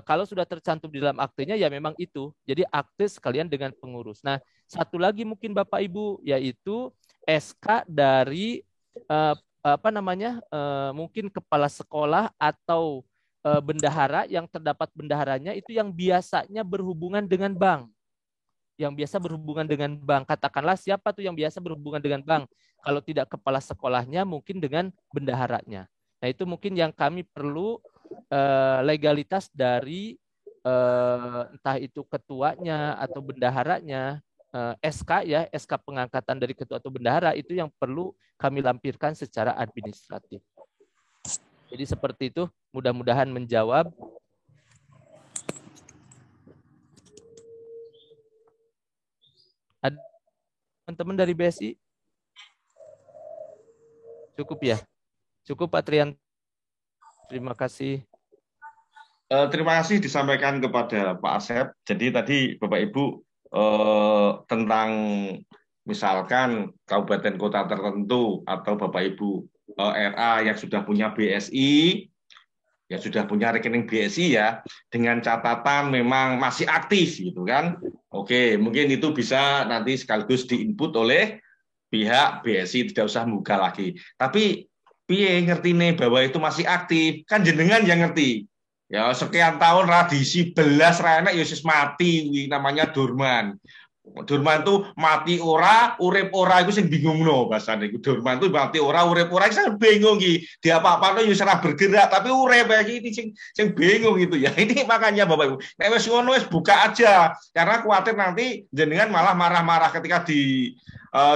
kalau sudah tercantum di dalam aktenya, ya memang itu. Jadi akte sekalian dengan pengurus. Nah, satu lagi mungkin Bapak Ibu, yaitu SK dari mungkin kepala sekolah atau bendahara, yang terdapat bendaharanya itu yang biasanya berhubungan dengan bank. Yang biasa berhubungan dengan bank. Katakanlah siapa tuh yang biasa berhubungan dengan bank? Kalau tidak kepala sekolahnya, mungkin dengan bendaharanya. Nah, itu mungkin yang kami perlu legalitas dari entah itu ketuanya atau bendaharanya, SK ya, SK pengangkatan dari ketua atau bendahara, itu yang perlu kami lampirkan secara administratif. Jadi seperti itu, mudah-mudahan menjawab. Ada teman-teman dari BSI? Cukup ya? Cukup Pak Trian. Terima kasih. Terima kasih disampaikan kepada Pak Asep. Jadi tadi Bapak Ibu tentang misalkan kabupaten kota tertentu atau Bapak Ibu RA yang sudah punya BSI, ya sudah punya rekening BSI ya, dengan catatan memang masih aktif gitu kan. Oke, mungkin itu bisa nanti sekaligus diinput oleh pihak BSI, tidak usah buka lagi. Tapi piye ngerti nih bahwa itu masih aktif, kan jenengan yang ngerti. Ya sekian tahun radisi belas rene Yesus mati namanya dorman. Durman itu mati ora, urip ora iku sing bingung no bahasane. Durman itu mati ora, urip ora iku sing bingung iki. Dia apa-apa yo serah bergerak tapi urip iki sing bingung gitu ya. Ini makanya Bapak Ibu. Nek wis ngono wis buka aja karena khawatir nanti jenengan malah marah-marah ketika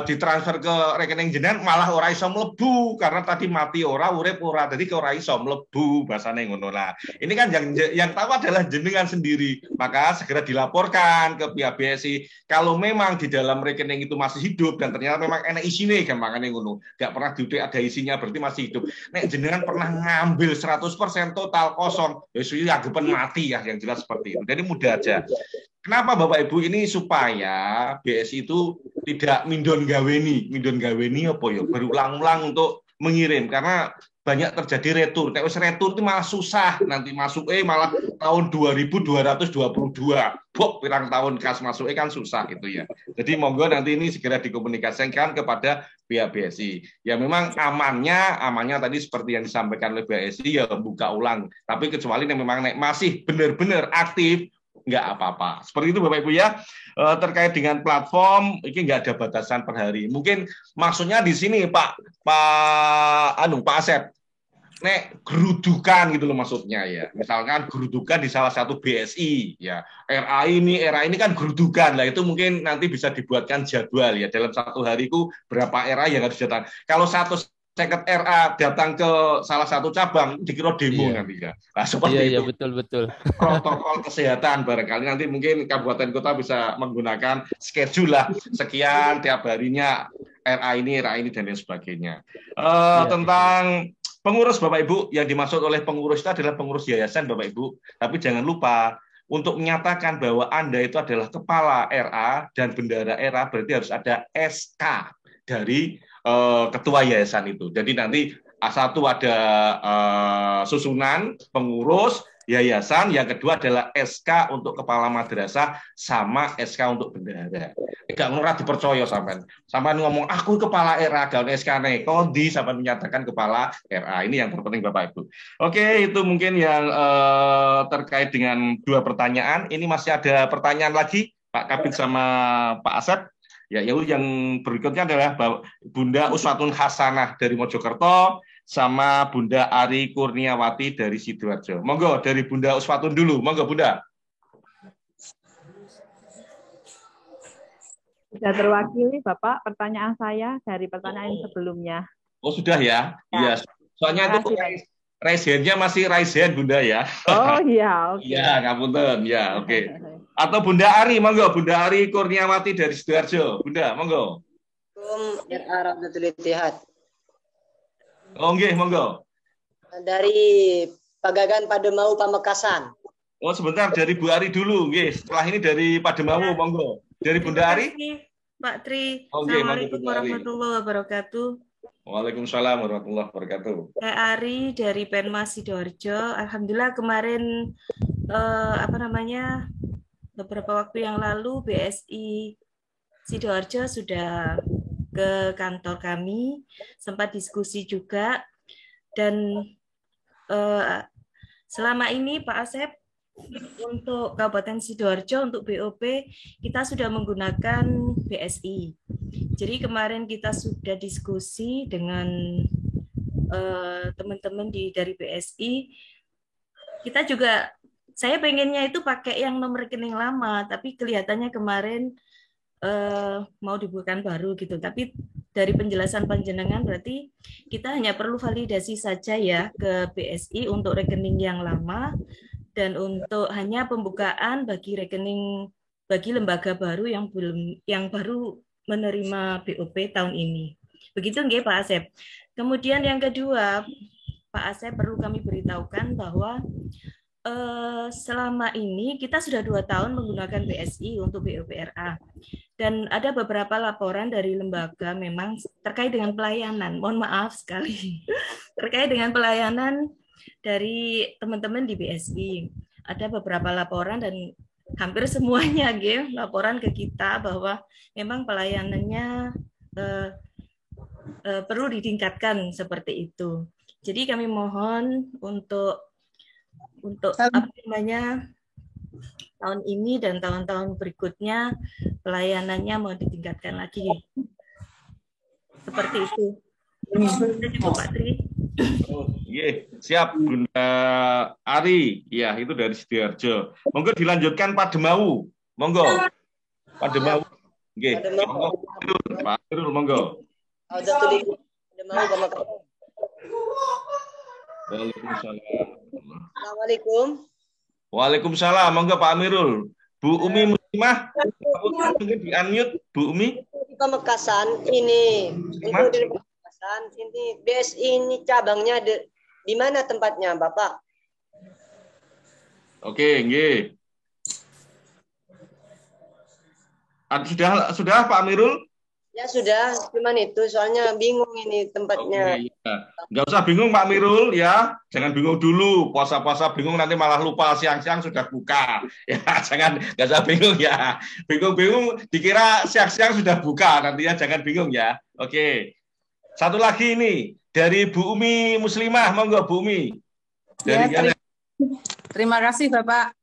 ditransfer ke rekening jenengan malah ora iso mlebu karena tadi mati ora, urip ora, jadi ora iso mlebu bahasane ngono. Nah, ini kan yang tahu adalah jenengan sendiri. Maka segera dilaporkan ke pihak BSI kalau memang di dalam rekening itu masih hidup dan ternyata memang enak isine gampangane ngono. Enggak pernah diutik ada isinya berarti masih hidup. Nek jenengan pernah ngambil 100% total kosong, ya suwi anggapan mati ya yang jelas seperti itu. Jadi mudah aja. Kenapa Bapak Ibu ini supaya BSI itu tidak mindon gaweni apa ya berulang-ulang untuk mengirim karena banyak terjadi retur. Nek wis retur itu malah susah nanti masuk malah tahun 2222. Bok pirang tahun kas masuk kan susah itu ya. Jadi monggo nanti ini segera dikomunikasikan kepada pihak BSI. Ya memang amannya tadi seperti yang disampaikan oleh BSI ya buka ulang. Tapi kecuali memang masih benar-benar aktif nggak apa-apa. Seperti itu Bapak Ibu ya. Terkait dengan platform ini nggak ada batasan per hari. Mungkin maksudnya di sini Pak Asep. Nek gerudukan gitu loh maksudnya ya. Misalkan gerudukan di salah satu BSI ya. RA ini kan gerudukan lah itu mungkin nanti bisa dibuatkan jadwal ya dalam satu hari itu berapa RA yang harus datang. Kalau satu seket RA datang ke salah satu cabang dikira demo nanti ya. Nah, seperti itu. Betul. Protokol kesehatan barangkali nanti mungkin kabupaten kota bisa menggunakan schedule lah sekian tiap harinya RA ini dan lain sebagainya. Tentang pengurus Bapak Ibu yang dimaksud oleh pengurus itu adalah pengurus yayasan Bapak Ibu. Tapi jangan lupa untuk menyatakan bahwa Anda itu adalah kepala RA dan bendahara RA berarti harus ada SK dari ketua yayasan itu. Jadi nanti satu ada susunan pengurus yayasan, yang kedua adalah SK untuk kepala madrasah sama SK untuk bendahara. Enggak ngurah dipercaya sampean ngomong aku kepala RA gaun SK nih, kondi sampean menyatakan kepala RA. Ini yang terpenting Bapak Ibu. Oke, itu mungkin yang terkait dengan dua pertanyaan. Ini masih ada pertanyaan lagi Pak Kabid sama Pak Asep. Ya, yang berikutnya adalah Bunda Uswatun Hasanah dari Mojokerto sama Bunda Ari Kurniawati dari Sidoarjo. Monggo dari Bunda Uswatun dulu. Monggo Bunda. Sudah terwakili Bapak pertanyaan saya dari pertanyaan sebelumnya. Oh sudah ya? Iya. Soalnya itu raise hand-nya masih raise hand Bunda ya. Oh iya, oke. Iya, ngapunten. Ya, oke. Atau Bunda Ari, monggo. Bunda Ari Kurniawati dari Sidoarjo. Bunda, monggo. Oh, nggih, monggo. Dari Pagagan Pademau Pamekasan. Oh, sebentar dari Bu Ari dulu, nggih. Setelah ini dari Pademau, monggo. Dari Bunda Ari? Pak Tri. Okay, Assalamualaikum warahmatullahi wabarakatuh. Waalaikumsalam warahmatullahi wabarakatuh. Saya Ari dari Penmas Sidoarjo. Alhamdulillah kemarin beberapa waktu yang lalu BSI Sidoarjo sudah ke kantor kami, sempat diskusi juga, dan selama ini Pak Asep untuk Kabupaten Sidoarjo untuk BOP kita sudah menggunakan BSI. Jadi kemarin kita sudah diskusi dengan teman-teman dari BSI. Kita juga saya pengennya itu pakai yang nomor rekening lama, tapi kelihatannya kemarin mau dibuatkan baru gitu. Tapi dari penjelasan panjenengan berarti kita hanya perlu validasi saja ya ke BSI untuk rekening yang lama dan untuk hanya pembukaan bagi rekening bagi lembaga baru yang baru menerima BOP tahun ini. Begitu nggih Pak Asep. Kemudian yang kedua, Pak Asep perlu kami beritahukan bahwa selama ini kita sudah 2 tahun menggunakan BSI untuk BOPRA dan ada beberapa laporan dari lembaga memang terkait dengan pelayanan. Mohon maaf sekali terkait dengan pelayanan dari teman-teman di BSI. Ada beberapa laporan dan hampir semuanya laporan ke kita bahwa memang pelayanannya perlu ditingkatkan seperti itu. Jadi kami mohon untuk tahun ini dan tahun-tahun berikutnya pelayanannya mau ditingkatkan lagi. Seperti itu. Itu juga Pak Tri. Siap Bunda Ari. Ya, itu dari Sidoarjo. Monggo dilanjutkan Pak Demau. Monggo. Pak Demau. Nggih. Pak Irul, monggo. Waalaikumsalam. Assalamualaikum. Waalaikumsalam. Monggo Pak Amirul. Bu Umi Muslimah, mungkin di-unmute Bu Umi. Di Pamekasan ini, untuk di Pamekasan ini BSI ini cabangnya di mana tempatnya, Bapak? Oke, nggih. Sudah Pak Amirul? Ya sudah, cuman itu soalnya bingung ini tempatnya. Oke, ya. Nggak usah bingung Pak Mirul ya, jangan bingung dulu. Puasa-puasa bingung nanti malah lupa siang-siang sudah buka. Ya, nggak usah bingung ya. Bingung-bingung dikira siang-siang sudah buka nanti ya, jangan bingung ya. Oke. Satu lagi ini dari Bu Umi Muslimah, monggo Bu Umi. Dari Terima kasih Bapak.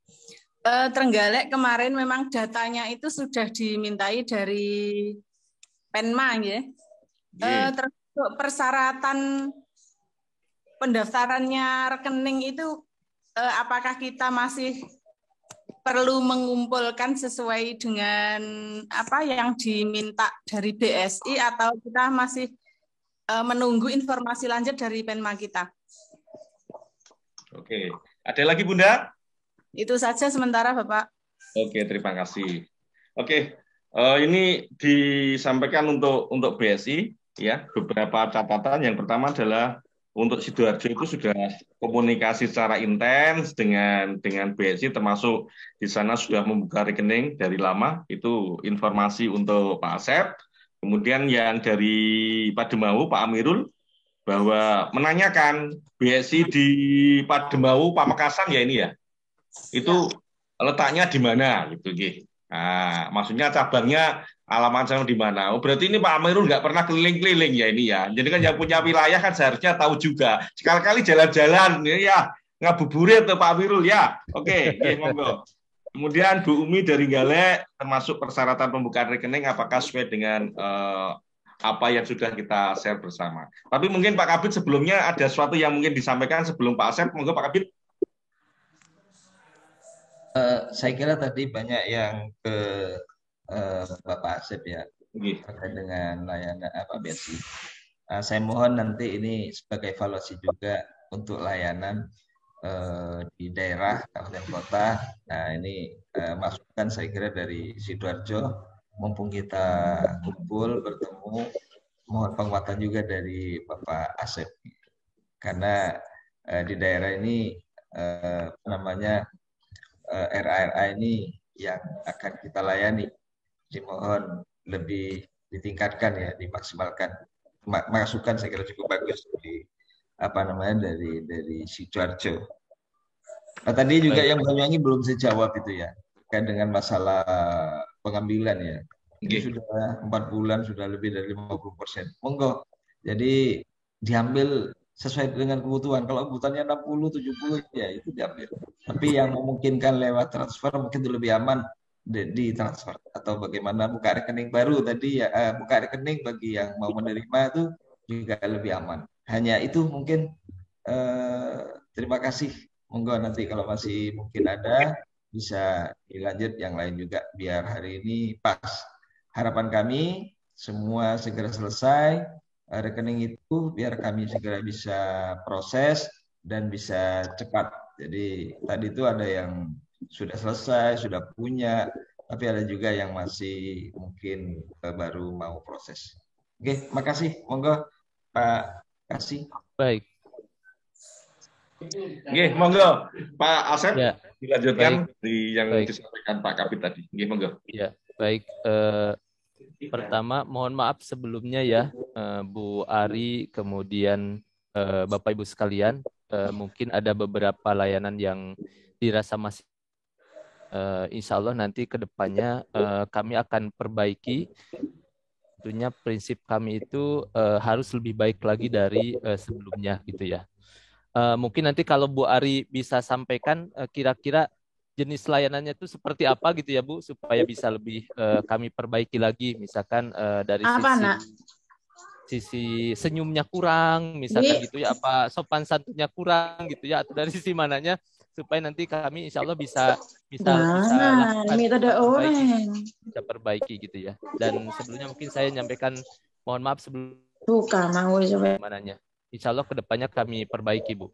Trenggalek kemarin memang datanya itu sudah dimintai dari Penma ya. Termasuk persyaratan pendaftarannya rekening itu apakah kita masih perlu mengumpulkan sesuai dengan apa yang diminta dari BSI atau kita masih menunggu informasi lanjut dari Penma kita? Oke. Ada lagi Bunda? Itu saja sementara Bapak. Oke, terima kasih. Oke. Ini disampaikan untuk BSI ya, beberapa catatan. Yang pertama adalah untuk Sidoarjo itu sudah komunikasi secara intens dengan BSI, termasuk di sana sudah membuka rekening dari lama. Itu informasi untuk Pak Asep. Kemudian yang dari Pademau Pak Amirul bahwa menanyakan BSI di Pademau Pamekasan ya ini ya. Itu letaknya di mana gitu nggih. Nah, maksudnya cabangnya alamat sama di mana? Oh, berarti ini Pak Amirul nggak pernah keliling-keliling ya ini ya. Jadi kan yang punya wilayah kan seharusnya tahu juga. Sekali-kali jalan-jalan ya ngabuburit tuh Pak Amirul ya. Oke, monggo. Kemudian Bu Umi dari Galek termasuk persyaratan pembukaan rekening apakah sesuai dengan apa yang sudah kita share bersama. Tapi mungkin Pak Kabid sebelumnya ada sesuatu yang mungkin disampaikan sebelum Pak Asep. Monggo Pak Kabid. Saya kira tadi banyak yang ke Bapak Asep ya terkait dengan layanan BSI. Saya mohon nanti ini sebagai evaluasi juga untuk layanan di daerah kabupaten kota. Nah ini masukan saya kira dari Sidoarjo, mumpung kita kumpul bertemu, mohon penguatan juga dari Bapak Asep karena di daerah ini RA ini yang akan kita layani, dimohon lebih ditingkatkan ya, dimaksimalkan. Masukan saya kira cukup bagus dari Sidoarjo. Nah, tadi juga yang Banyuwangi belum saya jawab itu ya, kan dengan masalah pengambilan ya. Ini sudah 4 bulan sudah lebih dari 50%. Monggo. Jadi diambil sesuai dengan kebutuhan. Kalau kebutuhannya 60, 70 ya itu diambil. Tapi yang memungkinkan lewat transfer mungkin itu lebih aman di transfer atau bagaimana buka rekening baru tadi ya, buka rekening bagi yang mau menerima itu juga lebih aman. Hanya itu mungkin. Terima kasih. Monggo nanti kalau masih mungkin ada bisa dilanjut yang lain juga biar hari ini pas. Harapan kami semua segera selesai rekening itu biar kami segera bisa proses dan bisa cepat. Jadi tadi itu ada yang sudah selesai, sudah punya, tapi ada juga yang masih mungkin baru mau proses. Oke, makasih. Monggo Pak Kasih. Baik. Oke, monggo Pak Asep ya, dilanjutkan di yang disampaikan Pak Kapit tadi. Oke, monggo. Ya, baik. Pertama, mohon maaf sebelumnya ya, Bu Ari, kemudian Bapak Ibu sekalian, mungkin ada beberapa layanan yang dirasa masih, insya Allah nanti ke depannya kami akan perbaiki. Tentunya prinsip kami itu harus lebih baik lagi dari sebelumnya gitu ya. Mungkin nanti kalau Bu Ari bisa sampaikan kira-kira jenis layanannya itu seperti apa gitu ya Bu, supaya bisa lebih kami perbaiki lagi, misalkan dari sisi senyumnya kurang, misalkan gitu ya, apa sopan santunnya kurang gitu ya, atau dari sisi mananya, supaya nanti kami insya Allah bisa perbaiki gitu ya. Dan sebelumnya mungkin saya nyampaikan mohon maaf sebelum mananya. Insya Allah kedepannya kami perbaiki Bu.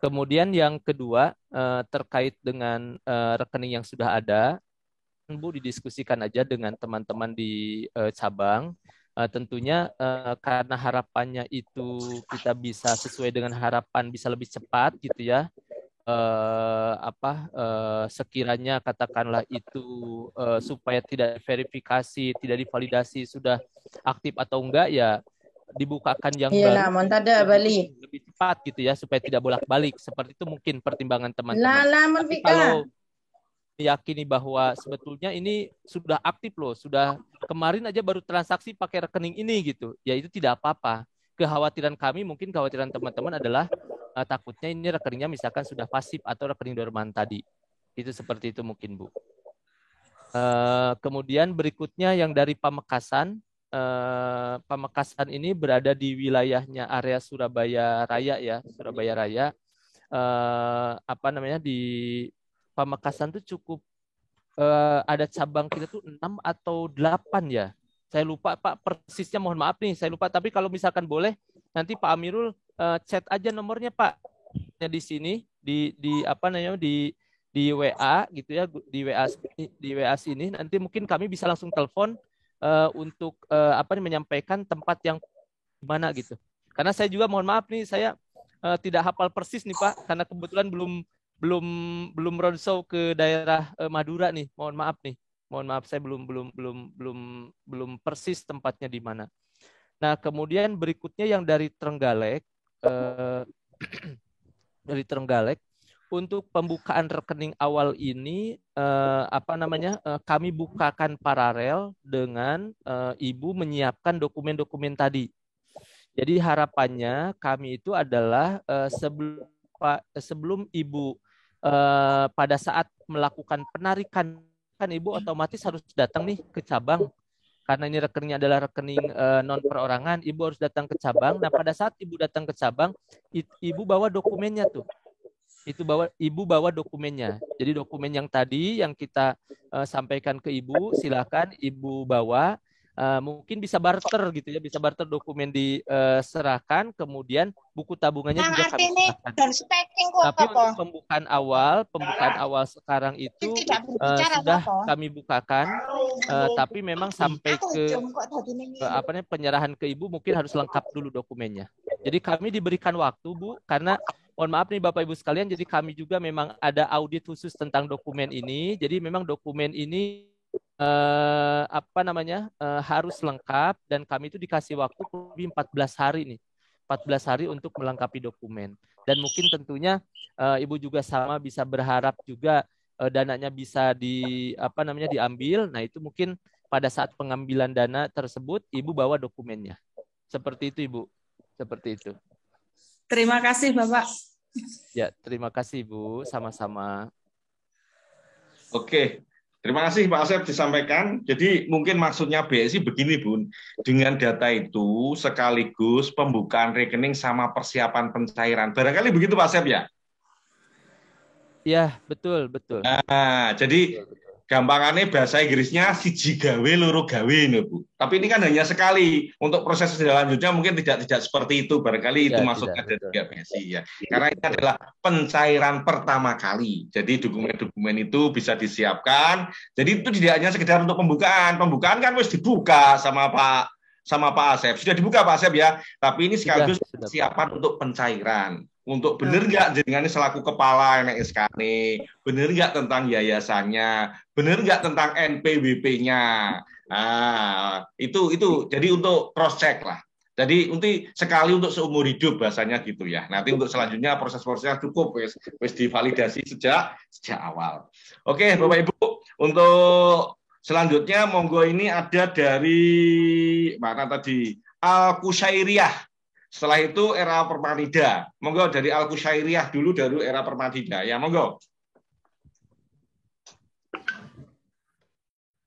Kemudian yang kedua terkait dengan rekening yang sudah ada, Bu didiskusikan aja dengan teman-teman di cabang. Tentunya karena harapannya itu kita bisa sesuai dengan harapan, bisa lebih cepat gitu ya. Sekiranya katakanlah itu supaya tidak verifikasi, tidak divalidasi sudah aktif atau enggak, ya dibukakan yang baru lebih cepat gitu ya, supaya tidak bolak-balik. Seperti itu mungkin pertimbangan teman-teman. Tapi kalau meyakini bahwa sebetulnya ini sudah aktif loh, sudah kemarin aja baru transaksi pakai rekening ini gitu, ya itu tidak apa-apa. Kekhawatiran kami, mungkin kekhawatiran teman-teman adalah takutnya ini rekeningnya misalkan sudah pasif atau rekening dorman tadi. Itu seperti itu mungkin Bu. Kemudian berikutnya yang dari Pamekasan. Pamekasan ini berada di wilayahnya area Surabaya Raya ya, Surabaya Raya. Di Pamekasan tuh cukup ada cabang kita tuh 6 atau 8 ya. Saya lupa Pak persisnya, mohon maaf nih, saya lupa. Tapi kalau misalkan boleh nanti Pak Amirul chat aja nomornya Pak. Di sini di WA gitu ya, di WA sini nanti mungkin kami bisa langsung telepon untuk menyampaikan tempat yang mana gitu. Karena saya juga mohon maaf nih, saya tidak hafal persis nih Pak, karena kebetulan belum roadshow ke daerah Madura nih. Mohon maaf nih. Mohon maaf, saya belum persis tempatnya di mana. Nah, kemudian berikutnya yang dari Trenggalek, untuk pembukaan rekening awal ini kami bukakan paralel dengan Ibu menyiapkan dokumen-dokumen tadi. Jadi harapannya kami itu adalah sebelum Ibu pada saat melakukan penarikan, kan Ibu otomatis harus datang nih ke cabang. Karena ini rekeningnya adalah rekening non perorangan, Ibu harus datang ke cabang. Nah, pada saat Ibu datang ke cabang, Ibu bawa dokumennya tuh. Ibu bawa dokumennya. Jadi dokumen yang tadi yang kita sampaikan ke Ibu, silakan Ibu bawa. Mungkin bisa barter gitu ya, bisa barter dokumen diserahkan, kemudian buku tabungannya juga kami serahkan. Tapi untuk pembukaan awal sekarang itu sudah kami bukakan, tapi memang sampai ke penyerahan ke Ibu mungkin harus lengkap dulu dokumennya. Jadi kami diberikan waktu Bu, karena mohon maaf nih Bapak Ibu sekalian, jadi kami juga memang ada audit khusus tentang dokumen ini. Jadi memang dokumen ini harus lengkap, dan kami itu dikasih waktu lebih 14 hari nih. 14 hari untuk melengkapi dokumen. Dan mungkin tentunya Ibu juga sama bisa berharap juga dananya bisa diambil. Nah, itu mungkin pada saat pengambilan dana tersebut Ibu bawa dokumennya. Seperti itu Ibu. Seperti itu. Terima kasih Bapak. Ya, terima kasih Ibu, sama-sama. Oke. Terima kasih Pak Asep disampaikan. Jadi mungkin maksudnya BSI begini Bun, dengan data itu sekaligus pembukaan rekening sama persiapan pencairan. Barangkali begitu Pak Asep ya? Ya, betul. Nah, jadi gampangannya bahasa Inggrisnya siji gawe loro gawe nih Bu. Tapi ini kan hanya sekali. Untuk proses selanjutnya mungkin tidak seperti itu. Barangkali itu maksudnya dari BSI ya. Karena ini adalah pencairan pertama kali. Jadi dokumen-dokumen itu bisa disiapkan. Jadi itu tidak hanya sekedar untuk pembukaan. Pembukaan kan harus dibuka sama Pak Asep. Sudah dibuka Pak Asep ya. Tapi ini sekaligus persiapan untuk pencairan. Untuk benar nggak jaringannya selaku kepala NSK nih, benar nggak tentang yayasannya, benar nggak tentang NPWP-nya. Nah, itu jadi untuk cross check lah. Jadi nanti sekali untuk seumur hidup bahasanya gitu ya. Nanti untuk selanjutnya proses-prosesnya cukup wis divalidasi sejak awal. Oke, Bapak Ibu, untuk selanjutnya monggo ini ada dari mana tadi? Al-Kusyairiyah. Setelah itu era Permadida. Monggo dari Al-Kusyairiyah dulu, dari era Permadida. Ya, monggo.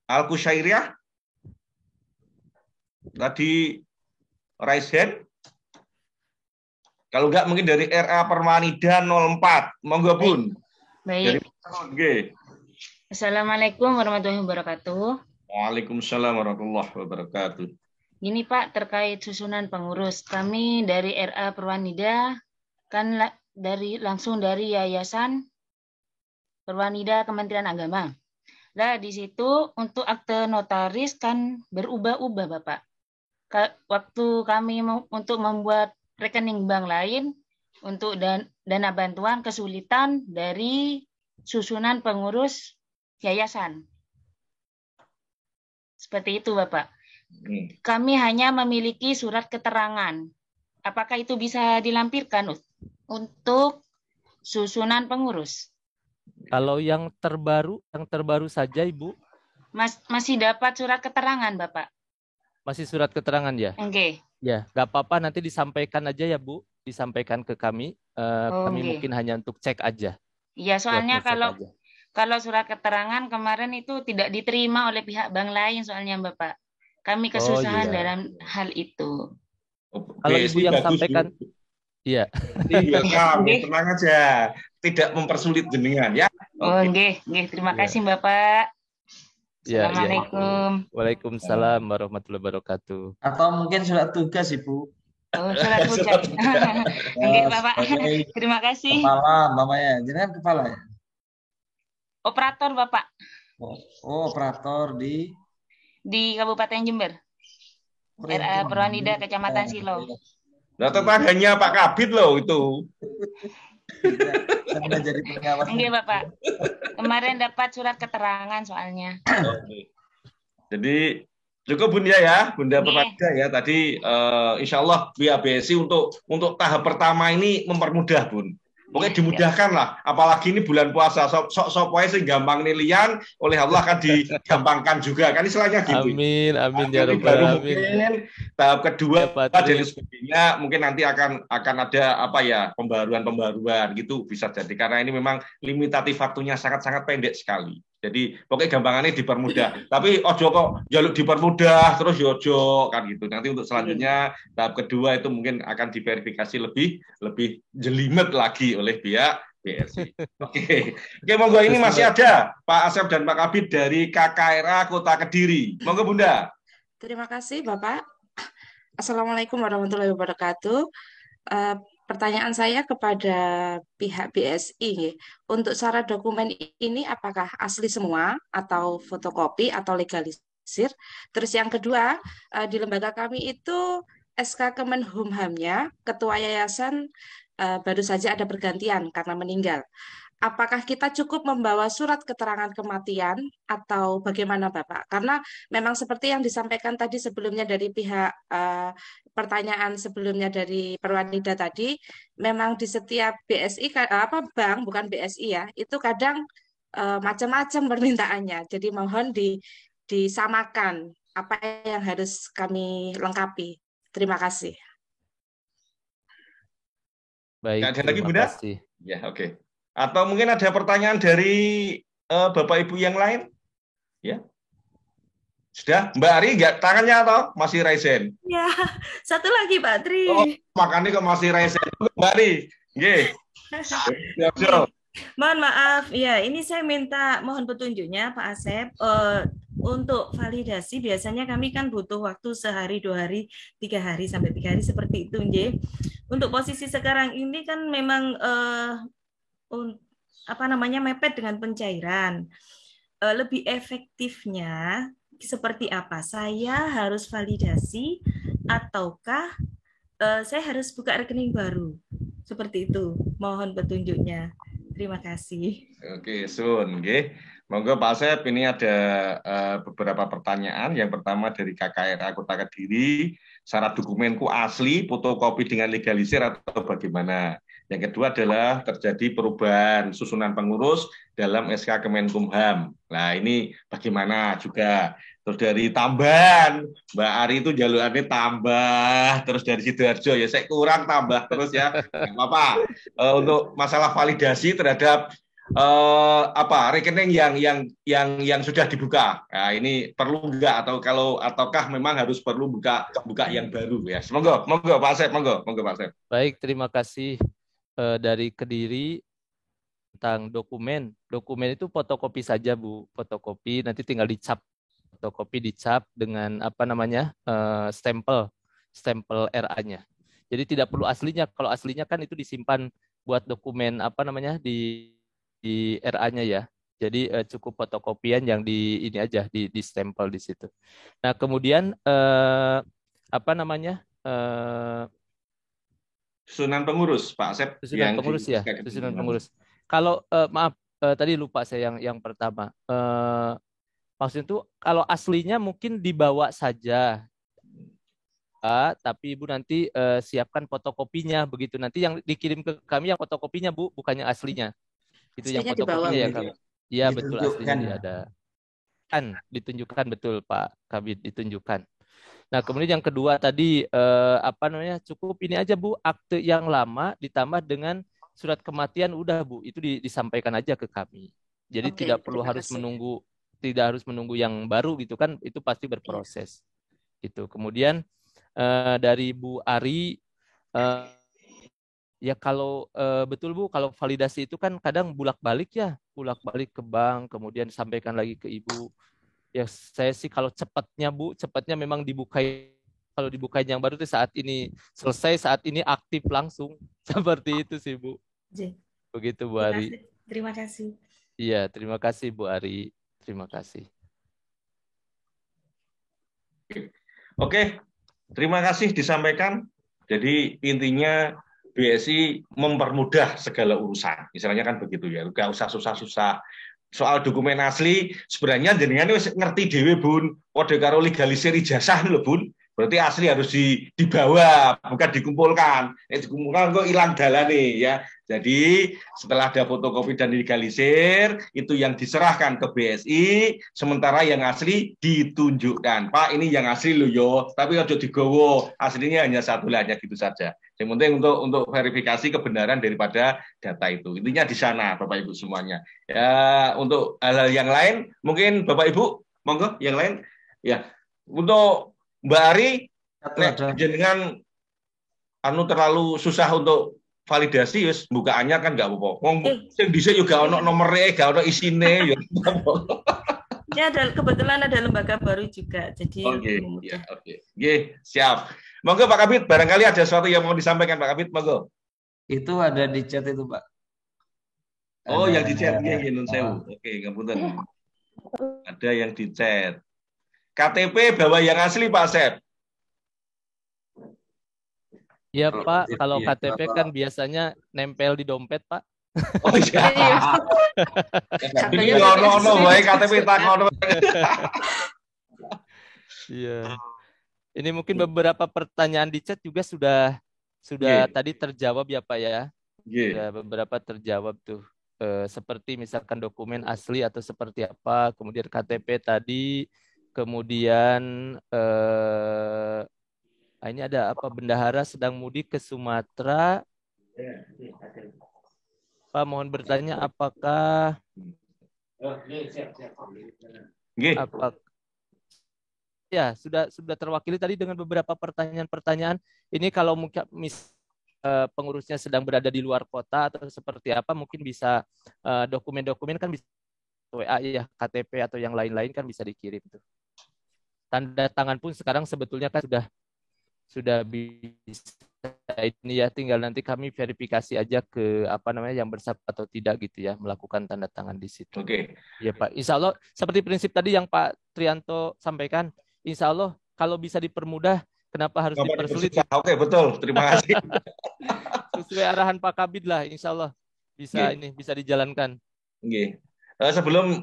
Al-Kusyairiyah? Tadi raise hand. Kalau enggak mungkin dari RA Permanida 04. Monggo Bun. Baik. Dari Assalamualaikum warahmatullahi wabarakatuh. Waalaikumsalam warahmatullahi wabarakatuh. Gini Pak, terkait susunan pengurus. Kami dari RA Perwanida kan langsung dari Yayasan Perwanida Kementerian Agama. Nah, di situ untuk akte notaris kan berubah-ubah, Bapak. Waktu kami untuk membuat rekening bank lain untuk dana bantuan kesulitan dari susunan pengurus yayasan. Seperti itu, Bapak. Kami hanya memiliki surat keterangan. Apakah itu bisa dilampirkan untuk susunan pengurus? Kalau yang terbaru saja, Ibu. Masih dapat surat keterangan, Bapak. Masih surat keterangan ya? Oke. Ya, nggak apa-apa, nanti disampaikan aja ya, Bu. Disampaikan ke kami. Kami mungkin hanya untuk cek aja. Iya, soalnya kalau surat keterangan kemarin itu tidak diterima oleh pihak bank lain soalnya, Bapak. Kami kesusahan dalam hal itu. Kalau Ibu yang sampaikan, iya. Iya, kami tenang aja. Tidak mempersulit jenengan ya. Oh, nggih, terima kasih Bapak. Ya, Assalamualaikum. Waalaikumsalam warahmatullahi wabarakatuh. Atau mungkin surat tugas, Ibu. Oh, surat tugas. Nggih, Bapak. Terima kasih. Kepala, mamanya. Jenengan kepala ya? Operator, Bapak. Oh, operator di Kabupaten Jember. RA Perwanida Kecamatan Silo. Nah, tetangganya Pak Kabit loh itu. Jadi pengawas. Enggak, Bapak. Kemarin dapat surat keterangan soalnya. Jadi cukup Bunda ya, Bunda Perwanida ya. Tadi insya Allah pihak BSI untuk tahap pertama ini mempermudah, Bun. Pokoknya dimudahkan lah, apalagi ini bulan puasa, sok sih gampang nilian, oleh Allah kan digampangkan juga, kan istilahnya gitu. Amin ya Rabbal Alamin. Mungkin tahap kedua dan sebagainya, mungkin nanti akan ada pembaruan gitu bisa jadi, karena ini memang limitatif waktunya sangat pendek sekali. Jadi pokoknya gampangannya dipermudah. Tapi ojo kok jaluk dipermudah terus ojo kan gitu. Nanti untuk selanjutnya tahap kedua itu mungkin akan diverifikasi lebih jelimet lagi oleh pihak BSI. Oke, monggo ini masih ada Pak Asep dan Pak Kabit dari KKRA Kota Kediri. Monggo Bunda. Terima kasih Bapak. Assalamualaikum warahmatullahi wabarakatuh. Pertanyaan saya kepada pihak BSI, untuk syarat dokumen ini apakah asli semua atau fotokopi atau legalisir? Terus yang kedua, di lembaga kami itu SK Kemenkumhamnya, ketua yayasan baru saja ada pergantian karena meninggal. Apakah kita cukup membawa surat keterangan kematian atau bagaimana Bapak? Karena memang seperti yang disampaikan tadi sebelumnya dari pihak pertanyaan sebelumnya dari Perwanida tadi, memang di setiap BSI bank bukan BSI ya, itu kadang macam-macam permintaannya. Jadi mohon disamakan apa yang harus kami lengkapi. Terima kasih. Nggak Baik, ada lagi Bunda? Kasih. Ya, oke. Atau mungkin ada pertanyaan dari Bapak Ibu yang lain? Ya. Sudah, Mbak Ari nggak tangannya atau masih raise hand? Ya, satu lagi Pak Tri. Oh, makanya kok masih raise hand. Mbak Ari, nggih. Mohon maaf, ya ini saya mohon petunjuknya Pak Asep. Untuk validasi biasanya kami kan butuh waktu sehari, 2 hari, 3 hari sampai 3 hari seperti itu, nggih. Untuk posisi sekarang ini kan memang mepet dengan pencairan. Lebih efektifnya seperti apa? Saya harus validasi ataukah saya harus buka rekening baru? Seperti itu. Mohon petunjuknya. Terima kasih. Oke, Sun, nggih. Monggo Pak Asep, ini ada beberapa pertanyaan. Yang pertama dari KKRA Kota Kediri, syarat dokumenku asli, fotokopi dengan legalisir atau bagaimana? Yang kedua adalah terjadi perubahan susunan pengurus dalam SK Kemenkumham. Nah ini bagaimana juga. Terus dari tambahan, Mbak Ari itu jalurannya tambah, terus dari Sidoarjo ya saya kurang tambah terus ya. Nggak apa-apa. Untuk masalah validasi terhadap rekening yang sudah dibuka. Nah, ini perlu enggak ataukah memang harus perlu buka yang baru ya. Monggo Pak Asep, monggo Pak Asep. Baik, terima kasih dari Kediri tentang dokumen. Dokumen itu fotokopi saja, Bu. Fotokopi nanti tinggal dicap. Fotokopi dicap dengan stempel RA-nya. Jadi tidak perlu aslinya. Kalau aslinya kan itu disimpan buat dokumen di RA-nya ya. Jadi cukup fotokopian yang di stempel di situ. Nah, kemudian susunan pengurus, Pak Asep. Susunan pengurus ya, susunan pengurus. Kalau tadi lupa saya yang pertama. Maksudnya itu kalau aslinya mungkin dibawa saja. Tapi Ibu nanti siapkan fotokopinya begitu. Nanti yang dikirim ke kami yang fotokopinya, Bu, bukan yang aslinya. Itu yang fotokopinya ya, Kak. Iya, betul, aslinya ada. Kan ditunjukkan, betul Pak Kabid, ditunjukkan. Nah, kemudian yang kedua tadi cukup ini aja, Bu, akte yang lama ditambah dengan surat kematian udah, Bu, itu disampaikan aja ke kami. Jadi tidak harus menunggu yang baru gitu kan, itu pasti berproses. Gitu. Kemudian dari Bu Ari, ya kalau betul Bu, kalau validasi itu kan kadang bolak-balik ke bank, kemudian sampaikan lagi ke Ibu. Ya saya sih kalau cepatnya Bu, cepatnya memang dibukain. Kalau dibukain yang baru itu saat ini selesai, saat ini aktif langsung. Seperti itu sih Bu. Begitu Bu Ari. Terima kasih. Iya, terima kasih Bu Ari. Terima kasih. Oke, terima kasih disampaikan. Jadi intinya BSI mempermudah segala urusan. Misalnya kan begitu ya, nggak usah susah-susah. Soal dokumen asli, sebenarnya jenengan wis ngerti dhewe Bun, padha karo legalisir ijazah lho Bun. Berarti asli harus dibawa, bukan dikumpulkan. Dikumpulkan kok hilang dalane ya. Jadi setelah ada fotokopi dan legalisir, itu yang diserahkan ke BSI, sementara yang asli ditunjukkan. Pak, ini yang asli loh yo, tapi ojo digowo, aslinya hanya satu hanya gitu saja. Yang penting untuk verifikasi kebenaran daripada data itu. Intinya di sana, Bapak Ibu semuanya. Ya, untuk hal-hal yang lain, mungkin Bapak Ibu, monggo yang lain. Ya, untuk Mbak Ari, jenengan terlalu susah untuk validasi, yes, bukaannya kan nggak apa-apa. Yang bisa juga ono nomornya, nggak ono isine. Ya, kebetulan ada lembaga baru juga, jadi mudah. Oke, siap. Monggo Pak Kabid, barangkali ada sesuatu yang mau disampaikan Pak Kabid, monggo. Itu ada di chat itu Pak. Oh, yang di chat, Nun Sewu. Oke, ngapunten. Ada yang di chat. KTP bawa yang asli Pak Asep. Iya Pak, kalau KTP kan biasanya nempel di dompet Pak. Oh iya. Ini ono baik KTP takon. Iya. Ini mungkin beberapa pertanyaan di chat juga sudah tadi terjawab ya Pak ya. Sudah beberapa terjawab tuh. Seperti misalkan dokumen asli atau seperti apa, kemudian KTP tadi. Kemudian ini ada apa? Bendahara sedang mudik ke Sumatera. Pak, mohon bertanya apakah ya sudah terwakili tadi dengan beberapa pertanyaan-pertanyaan. Ini kalau mungkin pengurusnya sedang berada di luar kota atau seperti apa, mungkin bisa dokumen-dokumen kan bisa WA ya, KTP atau yang lain-lain kan bisa dikirim tuh. Tanda tangan pun sekarang sebetulnya kan sudah bisa ini ya, tinggal nanti kami verifikasi aja ke yang bersatu atau tidak gitu ya, melakukan tanda tangan di situ. Oke. Ya Pak, insya Allah seperti prinsip tadi yang Pak Trianto sampaikan, insya Allah kalau bisa dipermudah, kenapa harus dipersulit? Oke, betul. Terima kasih. Sesuai arahan Pak Kabid lah, insya Allah bisa dijalankan. Oke. Sebelum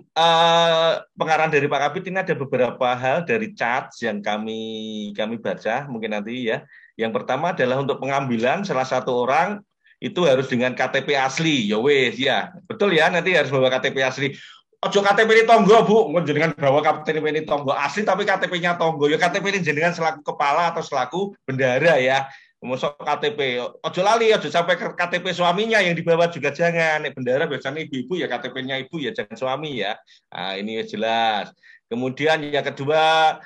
pengarahan dari Pak Kabid, ini ada beberapa hal dari chat yang kami baca mungkin nanti ya. Yang pertama adalah untuk pengambilan salah satu orang itu harus dengan KTP asli. Ya wes ya, betul ya, nanti harus bawa KTP asli. Ojo KTP ini tonggo Bu, jenengan bawa KTP ini tonggo asli tapi KTP-nya tonggo. Ya KTP ini jenengan selaku kepala atau selaku bendahara ya. Masuk KTP, ojo lali, ojo sampai KTP suaminya yang dibawa juga jangan. Bendera biasanya ibu-ibu ya KTP-nya ibu ya, jangan suami ya. Nah, ini jelas. Kemudian yang kedua,